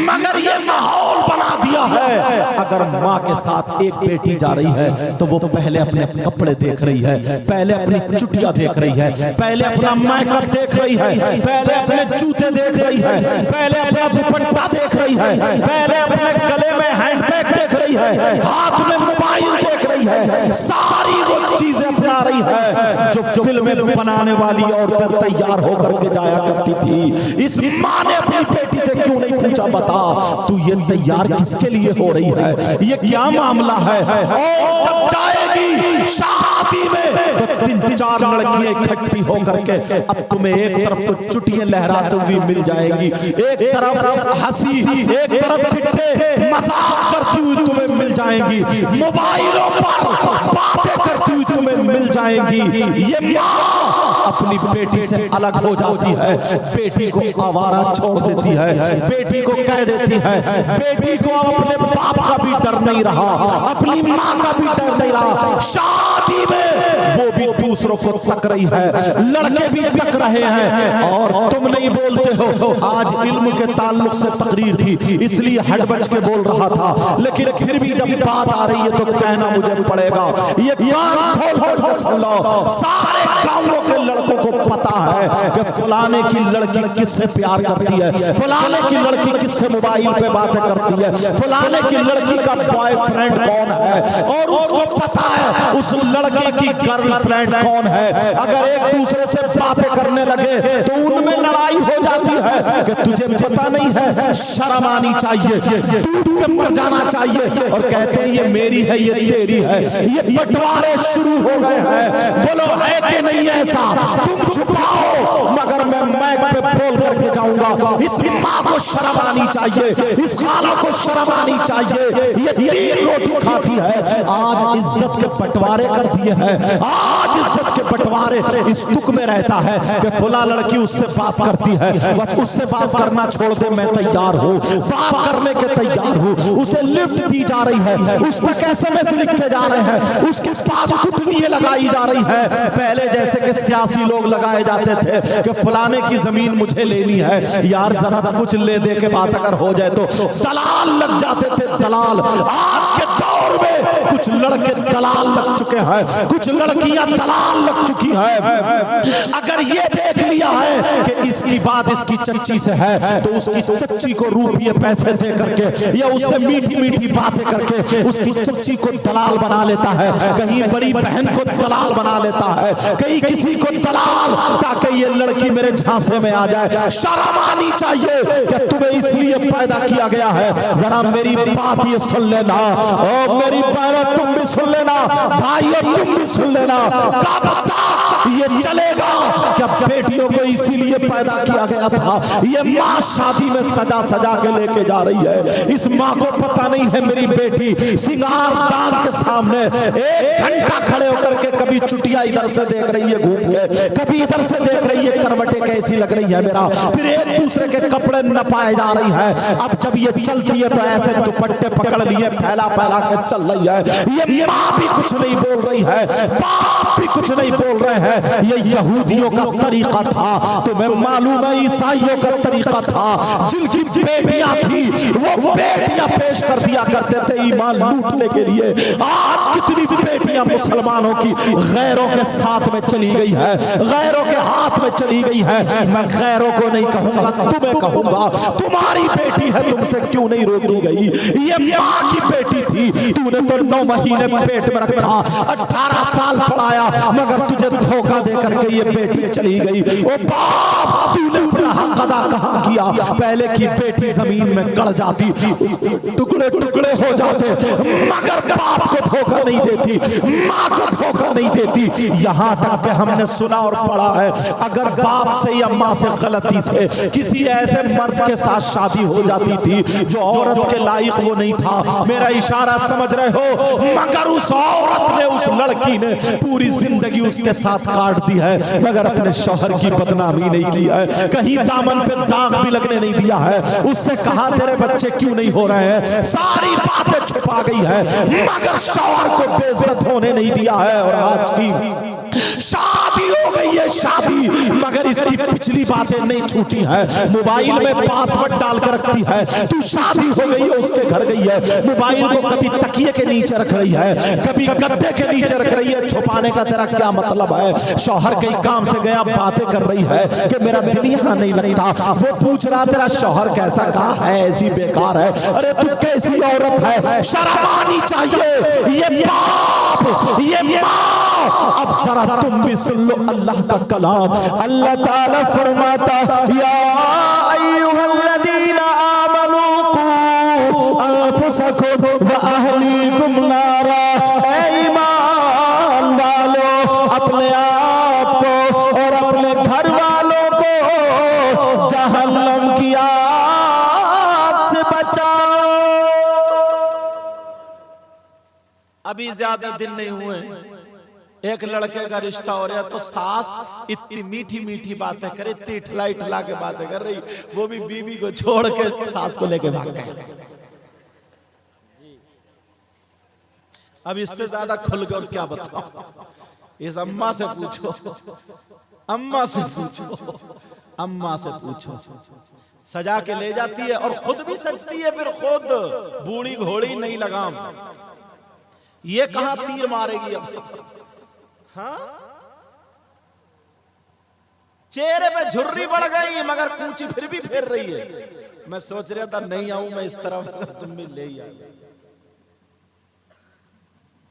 मगर ये माहौल बना दिया है, अगर माँ के साथ एक बेटी जा रही है तो वो पहले अपने कपड़े देख रही है, पहले अपनी चुटिया देख रही है, पहले अपना मेकअप देख रही है, पहले अपने जूते देख रही है, पहले अपना दुपट्टा देख रही है, पहले अपने गले में हैंडबैग देख रही है, हाथ में मोबाइल देख रही है, सारी वो चीजें अपना रही है जो फिल्में बनाने वाली औरतें तैयार होकर के जाया करती थी। इस माँ ने अपनी बेटी से क्यों नहीं पूछा, बता तू ये तैयार किसके लिए हो रही है, ये क्या मामला है। और जब जाएगी शादी में तो 3-4 लड़कियां इकट्ठी होकर के अब तुम्हें एक तरफ तो चुटियां लहराते हुए मिल जाएंगी, एक तरफ हंसी, एक तरफ ठिठ्ठे मजाक करती हुई तुम्हें मिल जाएंगी, मोबाइलों पर बातें करती हुई तुम्हें मिल जाएंगी। ये माँ अपनी बेटी से अलग हो जाती है, बेटी को आवारा छोड़ देती है, बेटी को कह देती है, बेटी को अपने बाप का भी डर नहीं रहा, अपनी माँ का भी डर नहीं रहा। शादी में वो भी दूसरों को तक रही है, लड़के भी तक रहे हैं और तुम नहीं बोलते हो। आज इल्म के ताल्लुक से तकरीर थी इसलिए हड़बच के बोल रहा था, लेकिन फिर भी जब बात आ रही है तो कहना मुझे पड़ेगा। ये कान खोल कर सुन लो, सारे गांवों के लड़कों को पता है कि फलाने की लड़की किससे प्यार करती है, फलाने की लड़की किससे मोबाइल पे बातें करती है, फलाने की लड़की का बॉयफ्रेंड कौन है, और उसको पता है उस लड़के की गर्लफ्रेंड कौन है। अगर एक दूसरे से बातें करने लगे तो उनमें लड़ाई हो जाती है कि तुझे पता नहीं है, शर्म आनी चाहिए, टूट के मर जाना चाहिए, और कहते हैं ये मेरी है, ये तेरी है। ये बंटवारे शुरू हो गए हैं। बोलो है कि नहीं ऐसा? तुम छुपाओ मगर मैं माइक पे बोल करके जाऊंगा। इस माँ को शर्म आनी चाहिए, इस खाला को शर्म आनी चाहिए, ये 3 रोटी खाती है, आज इज्जत के बंटवारे कर दिए हैं। आज इज्जत के बंटवारे इस तुक में रहता है कि फला लड़की उससे बात करती है, बस उससे बात करना छोड़ दे, मैं तैयार हूँ, बात करने के तैयार हूँ। उसे लिफ्ट दी जा रही है, उस तक SMS लिखे जा रहे हैं, उसके पास कुटनियां लगाई जा रही है। पहले जैसे कि सियासी लोग लगाए जाते थे कि फलाने की जमीन मुझे लेनी है, यार जरा कुछ ले दे के बात अगर हो जाए तो दलाल लग जाते थे, दलाल। आज के दौर में कुछ लड़के दलाल लग चुके हैं, कुछ लड़कियां दलाल लग चुकी हैं। अगर ये देख लिया है कि इसकी बात इसकी चच्ची से है तो उसकी चच्ची को रुपये पैसे दे करके या उससे मीठी मीठी बातें करके उसकी चच्ची को दलाल बना लेता है, कहीं बड़ी बहन को दलाल बना लेता है, कहीं किसी को दलाल, ताकि ये लड़की मेरे झांसे में आ जाए। शर्म आनी चाहिए कि तुम्हें इसलिए पैदा किया गया है। जरा मेरी बात ये सुन लेना, और मेरी बहनों तुम भी सुन लेना, भाइयों तुम भी सुन लेना। कब तक ये चलेगा? क्या बेटियों को इसीलिए पैदा किया गया था? ये माँ शादी में सजा सजा के लेके जा रही है। इस माँ को पता नहीं है मेरी बेटी सिंगार दान के सामने 1 घंटा खड़े होकर के कभी चुटिया इधर से देख रही है घूम के, कभी इधर से देख रही है करवटें कैसी लग रही है मेरा, फिर एक दूसरे के कपड़े नपाए जा रही है। अब जब ये चलती है तो ऐसे दुपट्टे पकड़ लिए फैला फैला के हरकत चल रही है। ये माँ भी कुछ नहीं बोल रही है, बाप भी कुछ नहीं बोल रहे हैं। ये यहूदियों का तरीका था, तुम्हें मालूम है ईसाइयों का तरीका था। जिनकी बेटियां थी वो बेटियां पेश कर दिया करते थे ईमान लूटने के लिए। आज कितनी बेटियां मुसलमानों की गैरों के साथ में चली गई है, गैरों के हाथ में चली गई है। मैं गैरों को नहीं कहूंगा, तुम्हें कहूंगा, तुम्हारी बेटी है, तुमसे क्यों नहीं रोकी गई? ये माँ की बेटी थी, तूने तो 9 महीने पेट में रखा, 18 साल पढ़ाया, मगर तुझे धोखा दे करके ये बेटी चली गई। ओ बाप, तूने अपना हक अदा कहाँ किया? पहले की बेटी जमीन में गड़ जाती, टुकड़े टुकड़े हो जाते, मगर बाप को धोखा नहीं देती, माँ को धोखा नहीं देती। यहाँ तक कि हमने सुना और पढ़ा है, अगर बाप से या माँ से गलती से किसी ऐसे मर्द के साथ शादी हो जाती थी जो औरत के लायक वो नहीं था, मेरा इशारा समझ रहे हो, मगर उस औरत ने, उस लड़की ने पूरी जिंदगी उसके साथ काट दी है, मगर अपने शौहर की बदनामी नहीं की है, कहीं दामन पे दाग भी लगने नहीं दिया है। उससे कहा तेरे बच्चे क्यों नहीं हो रहे हैं, सारी बातें छुपा गई है, मगर शौहर को बेइज्जत होने नहीं दिया है। और आज की शादी हो गई है शादी, मगर इसकी पिछली बातें नहीं छूटी है। मोबाइल में पासवर्ड डाल कर रखती है, तू शादी हो गई है, उसके घर गई है, मोबाइल को कभी तकिए के नीचे रख रही है, कभी गद्दे के नीचे रख रही है। छुपाने का तेरा क्या मतलब है? शौहर कहीं काम से गया, बातें कर रही है कि मेरा दिल यहाँ नहीं लगता, वो पूछ रहा तेरा शौहर कैसा, कहा है ऐसी बेकार है। अरे तू कैसी औरत है, शर्म आनी चाहिए। ये बाप, ये माँ, अब जरा तुम भी सुन लो अल्लाह का कलाम। अल्लाह ताला फरमाता, या अय्युहल्लज़ीना आमनू कू अनफुसकुम व अहलीकुम नारा। ऐ ईमान वालों, अपने आप को और अपने घर वालों को जहन्नम की आग से बचाओ। अभी ज्यादा दिन नहीं हुए, एक लड़के का रिश्ता हो रहा तो सास इतनी मीठी मीठी बातें करे, इतनी ठिलाई ठिला के बातें कर रही, वो भी बीवी को छोड़ के सास को लेके भाग गए। अब इससे ज्यादा खुल कर क्या बताओ? इस अम्मा से पूछो, अम्मा से पूछो, अम्मा से पूछो। सजा के ले जाती है और खुद भी सजती है, फिर खुद बूढ़ी घोड़ी नहीं लगाम। ये कहां तीर मारेगी अब? हाँ, चेहरे पे झुर्री बढ़ गई, मगर कूची फिर भी फेर रही है। मैं सोच रहा था नहीं आऊं मैं इस तरफ, तुम भी ले आई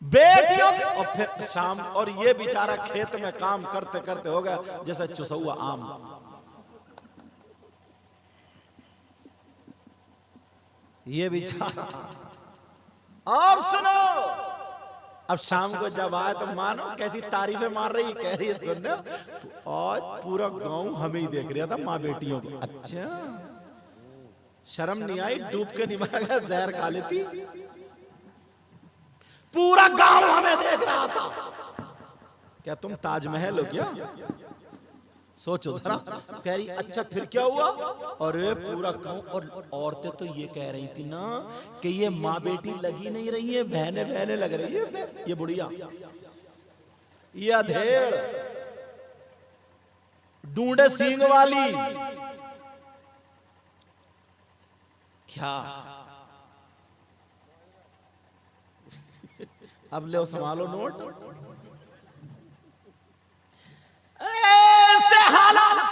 बेटियों। और फिर शाम, और ये बेचारा खेत में काम करते करते हो गया जैसे चुसौआ आम। ये बेचारा। और सुनो, अब शाम को जब आए तो मानो कैसी तारीफें मार रही, कह रही है सुनने, आज पूरा गांव हमें ही देख रहा था माँ बेटियों को। अच्छा, शर्म नहीं आई? डूब के नहीं मरा गया, जहर खा लेती। पूरा गांव हमें देख रहा था। क्या तुम ताजमहल हो क्या? सोचो जरा। कह रही अच्छा फिर क्या हुआ? अरे पूरा गांव, और औरतें तो ये कह रही थी ना कि ये माँ बेटी लगी नहीं रही है, बहने बहने लग रही है। ये बुढ़िया, ये अधेड़, डूंडे सींग वाली, क्या अब ले संभालो नोट। ऐसे हालात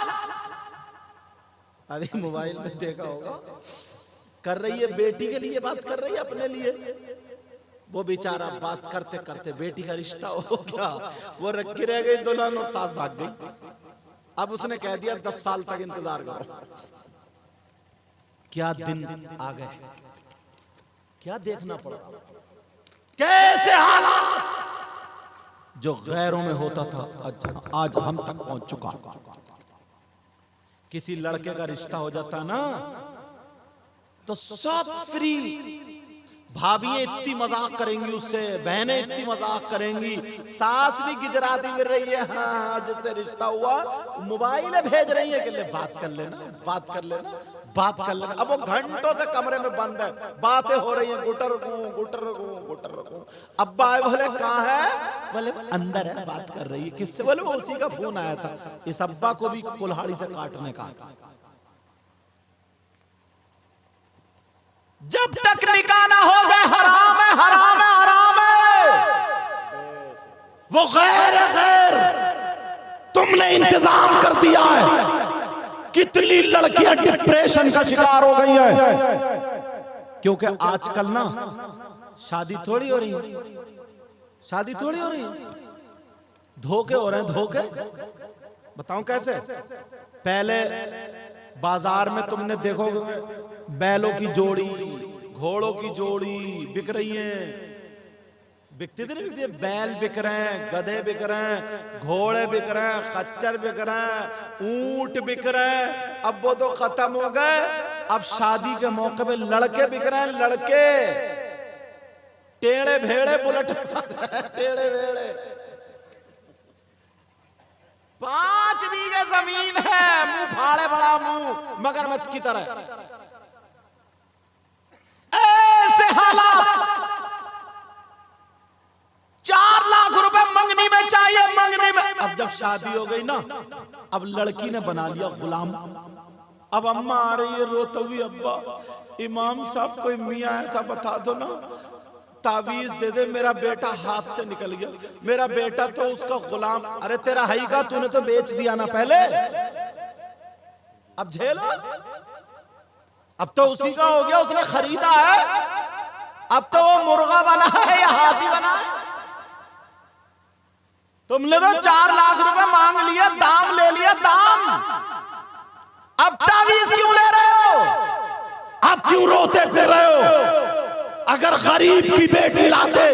अभी मोबाइल में देखा होगा, कर रही है बेटी के लिए बात कर रही है, अपने लिए। वो बेचारा बात करते करते बेटी का रिश्ता हो गया, वो रखी रह गई दुल्हन और सास भाग गई। अब उसने कह दिया 10 साल तक इंतजार करो। क्या दिन आ गए, क्या देखना पड़ा, कैसे हालात जो गैरों में होता था आज हम तक पहुंच चुका। किसी लड़के का रिश्ता हो जाता ना तो सब फ्री, भाभी इतनी मजाक करेंगी उससे, बहनें इतनी मजाक करेंगी, सास भी गिजराती मिल रही है। हाँ, जिससे रिश्ता हुआ मोबाइल भेज रही है कि ले बात कर लेना, बात कर लेना, बात कर लेना। अब वो घंटों से कमरे में बंद है, बातें हो रही हैं, गुटर रखूं। अब्बा आए, बोले कहाँ है? बोले अंदर है, बात कर रही है। किससे? बोले वो उसी का फोन आया था। इस अब्बा को भी कुल्हाड़ी से काटने का। जब तक निकाह ना हो जाए हराम है, हराम है, हराम है। वो गैर तुमने इंतजाम कर दिया है। कितनी लड़कियां डिप्रेशन का शिकार हो गई है, क्योंकि आजकल ना शादी थोड़ी हो रही है, शादी थोड़ी हो रही है, धोखे हो रहे हैं, धोखे। बताऊं कैसे? पहले बाजार में तुमने देखोगे बैलों की जोड़ी, घोड़ों की जोड़ी बिक रही है। बिकती थी नहीं बिकती? बैल बिक रहे हैं, गधे बिक रहे हैं, घोड़े बिक रहे हैं, खच्चर बिक रहे हैं, ऊंट बिक रहे हैं। अब वो तो खत्म हो गए। अब शादी के मौके पे लड़के बिक रहे हैं, लड़के टेढ़े भेड़े बुलेट टेढ़े भेड़े। 5 बीघे जमीन है, मुंह फाड़े बड़ा मुंह मगरमच्छ की तरह। ऐसे हालात। 4 लाख रुपए मंगनी में चाहिए, मंगनी में। अब जब शादी हो गई ना, अब लड़की ने बना लिया गुलाम। अब अम्मा आ रही है रोते हुए, अब्बा इमाम साहब कोई मियाँ ऐसा बता दो ना, तावीज दे दे, मेरा बेटा हाथ से निकल गया, मेरा बेटा तो उसका गुलाम। अरे तेरा हई का, तूने तो बेच दिया ना पहले, अब झेलो। अब तो उसी का हो गया, उसने खरीदा है। अब तो वो मुर्गा बना है या हाथी बना है। तुमने तो 4 लाख रुपए मांग लिया, दाम ले लिया, दाम। अब तावीज क्यों ले रहे हो? अब क्यों रोते फिर रहे हो? अगर गरीब की बेटी लाते।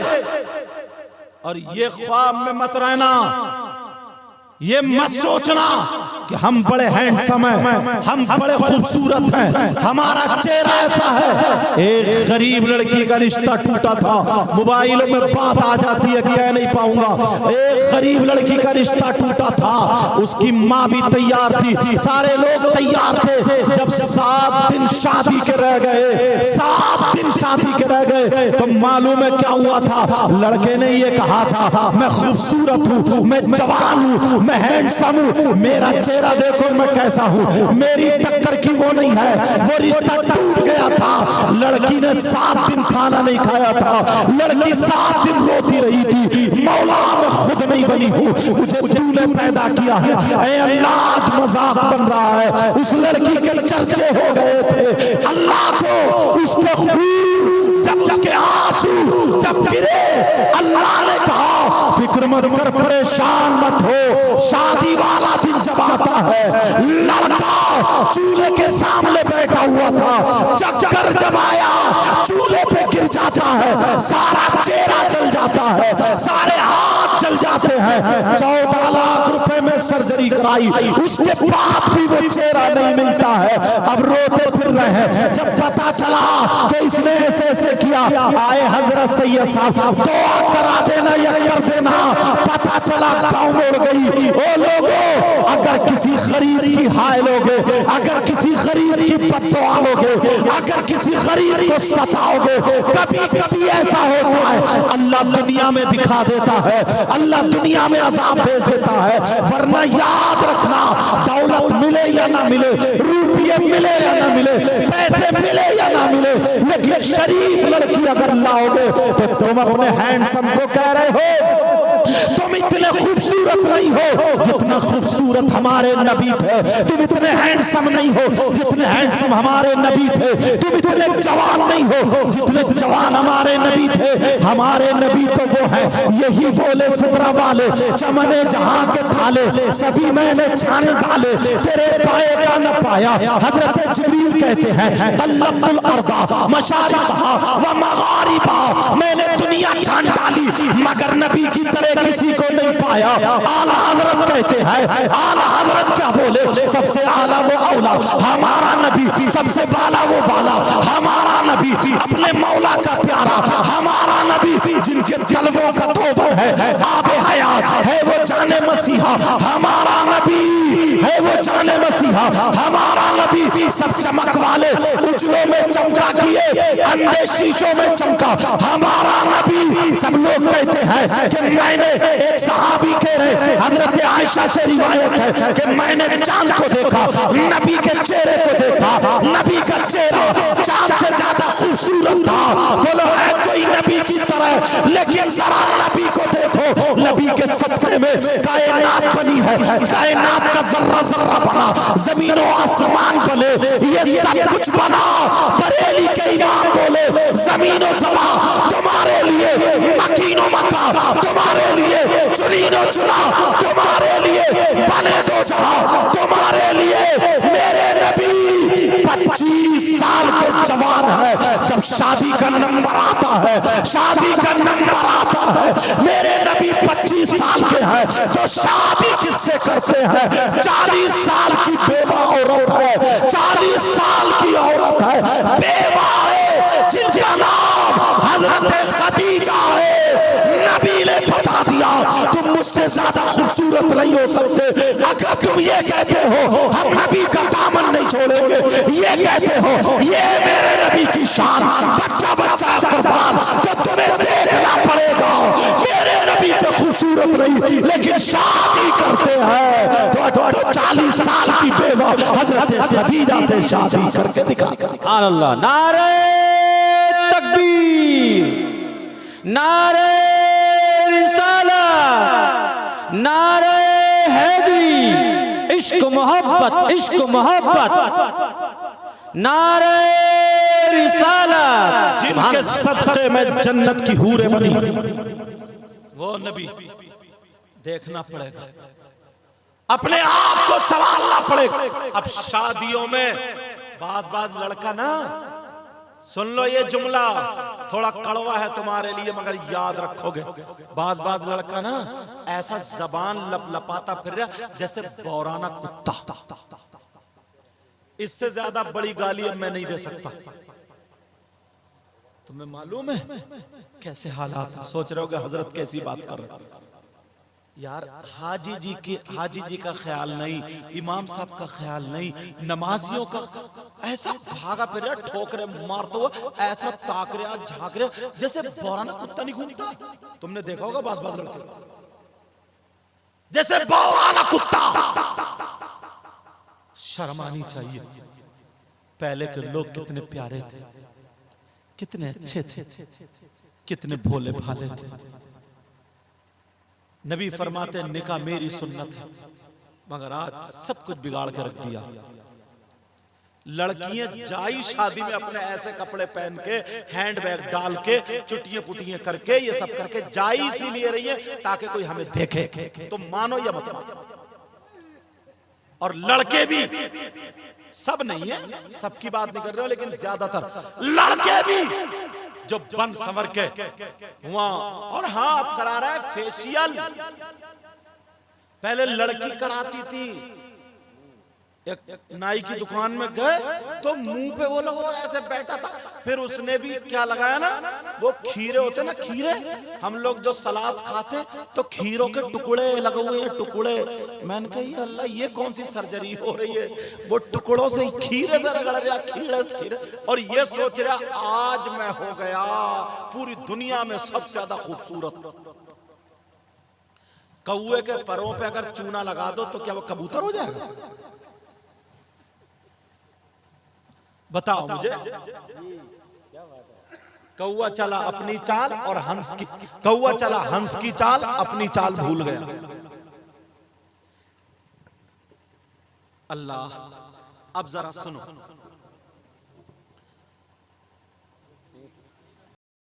और ये ख्वाब में मत रहना, ये मत सोचना कि हम बड़े हैंडसम हैं, हम बड़े खूबसूरत हैं, हमारा चेहरा ऐसा है। एक गरीब लड़की का रिश्ता टूटा था, मोबाइल में बात आ जाती है, कह नहीं पाऊंगा। एक गरीब लड़की का रिश्ता टूटा था, उसकी माँ भी तैयार थी, सारे लोग तैयार थे। जब 7 दिन शादी के रह गए, 7 दिन शादी के रह गए, तो मालूम है क्या हुआ था? लड़के ने ये कहा था, मैं खूबसूरत हूँ, मैं जवान हूँ, मैं हैंडसम हूँ, मेरा चेहरा देखो मैं कैसा हूँ, मेरी टक्कर की वो नहीं है। वो रिश्ता टूट गया था। लड़की ने 7 दिन खाना नहीं खाया था, लड़की 7 दिन रोती रही थी, मौला मैं खुद नहीं बनी हूँ, मुझे तूने पैदा किया है। ऐ अल्लाह, आज मजाक बन रहा है। उस लड़की के चर्चे हो गए थे। अल्लाह को उसके खून, जब उसके आंसू जब गिरे, अल्लाह ने कहा फिक्र मत कर, परेशान मत हो, शादी वाला दिन जब आता है। लड़का चूल्हे के सामने बैठा हुआ था, चक्कर जब आया चूल्हे पे गिर जाता है, सारा चेहरा जल जाता है, सारे हाथ जल जाते हैं। 14 लाख रुपए में सर्जरी कराई, उसके बाद भी वो चेहरा नहीं मिलता है। अब रोते फिर रहे हैं। जब पता चला कि इसने ऐसे ऐसे किया, आए हजरत सैयद साहब, दुआ करा देना या कर देना। पता चला गाँव मोड़ गई। ओ लोगों, अगर किसी गरीब की हाय लोगे, अगर किसी गरीब की बद्दुआ लोगे, अगर किसी गरीब को सताओगे, कभी कभी ऐसा होता है अल्लाह दुनिया में दिखा देता है, अल्लाह दुनिया में अजाब भेज देता है। वरना याद रखना, दौलत मिले या ना मिले, रुपये मिले या ना मिले, पैसे मिले या ना मिले, लेकिन शरीफ लड़की अगर लाओगे तो तुम अपने हैंडसम को कह रहे हो तुम इतने खूबसूरत नहीं हो जितना खूबसूरत हमारे नबी थे, तुम इतने हैंडसम नहीं हो जितने हैंडसम हमारे नबी थे, तुम इतने जवान नहीं हो जितने जवान हमारे नबी थे। हमारे नबी तो वो है, यही बोले सिदरा वाले, चमने जहां के थाले, सभी मैंने छान डाले, तेरे पाए का न पाया। हजरत जिब्रील कहते हैं तल्लबुल अर्दा मशारिकहा व मगारिबा, मैंने दुनिया छान डाली, मगर नबी की तरह किसी को नहीं पाया। आला हजरत कहते हैं, आला हजरत क्या बोले, सबसे आला वो औला हमारा नबी, सबसे बाला वो बाला हमारा नबी, अपने मौला का प्यारा हमारा नबी, जिनके तलवों का तोवर है आबे हयात है वो जाने मसीहा हमारा नबी है, वो जाने मसीहा हमारा नबी। सब चमक वाले उजलों में चमका किए, अंधे शीशों में चमका हमारा नबी। सब लोग कहते हैं कि मैंने, एक सहाबी कह रहे, हजरत आयशा से रिवायत है कि मैंने चांद को देखा, नबी के चेहरे को देखा, नबी का चेहरा चांद से ज्यादा खूबसूरत था। बोलो है कोई नबी की तरह, लेकिन जरा नबी को देखो, नबी के सदके में कायनात बनी है, कायनात का जर्रा जर्रा बना, जमीन और आसमान बने, ये सब कुछ बना। बरेली के इमाम बोले जमीन और समा तुम्हारे लिए, मकीनो मका तुम्हारे लिए, चुनीनो चुना तुम्हारे लिए, बने दो जहां तुम्हारे लिए। मेरे नबी 25 साल के जवान है, जब शादी का नंबर आता है, शादी का नंबर आता है, मेरे नबी 25 साल के हैं, तो शादी किससे करते हैं? 40 साल की बेवा औरत है, 40 साल की औरत है, बेवा है, जिनका नाम हजरत खदीजा है। नबी ने बता दिया तुम मुझसे ज्यादा खूबसूरत नहीं हो सकते। अगर तुम ये कहते हो हम नबी का दामन नहीं छोड़ेंगे, ये कहते हो ये मेरे नबी की शान, बच्चा बच्चा कुर्बान, तो तुम्हें देखना पड़ेगा मेरे नबी से खूबसूरत नहीं, लेकिन शादी करते हैं तो 40 साल की बेवा हजरत खदीजा से शादी करके दिखा। अल्लाह, नारे तकबीर, नारे रिसालत, नारे हैदरी, इश्क मोहब्बत, इश्क मोहब्बत, नारे रिसालत। जिनके सदक़े में जन्नत की हूरें बनी, वो नबी देखना पड़ेगा, अपने आप को संभालना पड़ेगा। अब शादियों में बाज लड़का ना, सुन लो ये जुमला थोड़ा कड़वा है तुम्हारे लिए, मगर याद रखोगे। बाज लड़का ना ऐसा जबान लपाता फिर रहा जैसे बौराना कुत्ता। इससे ज्यादा बड़ी गाली अब मैं नहीं दे सकता। तुम्हें मालूम है कैसे हालात, सोच रहे हो कि हजरत कैसी बात कर रहे हो यार। हाजी जी का ख्याल नहीं, इमाम साहब का ख्याल नहीं, नमाजियों का, ऐसा भागा फिर रहा, ठोकरे मारते हुए ऐसा ताक रहा, झांक रहा जैसे बौराना कुत्ता नहीं घूमता। तुमने देखा होगा बाज लड़के जैसे बौराना कुत्ता। शर्म आनी चाहिए। पहले के लोग कितने प्यारे थे, कितने अच्छे थे, कितने भोले भाले थे। नबी फरमाते निकाह मेरी सुन्नत है, मगर आज सब कुछ बिगाड़ के रख दिया। लड़कियां जाई शादी में अपने ऐसे कपड़े पहन के, हैंडबैग डाल के, चुटियां पुटियां करके, ये सब करके जाई इसीलिए रही है ताकि कोई हमें देखे। तो मानो या मत मानो। और लड़के भी, सब नहीं है, सबकी बात नहीं कर रहे हो, लेकिन ज्यादातर लड़के भी जो बन संवर के हुआ। और हाँ अब करा रहा है फेशियल। पहले लड़की कराती थी, एक नाई की दुकान में गए तो मुंह पे वो लोग ऐसे बैठा था, फिर उसने भी क्या लगाया ना, वो खीरे होते ना, खीरे हम लोग जो सलाद खाते तो खीरों के टुकड़े लगे हुए हैं, टुकड़े। मैंने कहा अल्लाह ये कौन सी सर्जरी हो रही है, वो टुकड़ों से खीरे से रगड़ रहा, खीरे। और ये सोच रहा आज मैं हो गया पूरी दुनिया में सबसे ज्यादा खूबसूरत। कौए के परों पे अगर चूना लगा दो तो क्या वो कबूतर हो जाएगा? बताओ मुझे। कौआ चला अपनी चाल और हंस की, कौआ चला हंस की चाल, अपनी चाल भूल गया। अल्लाह, अब जरा सुनो,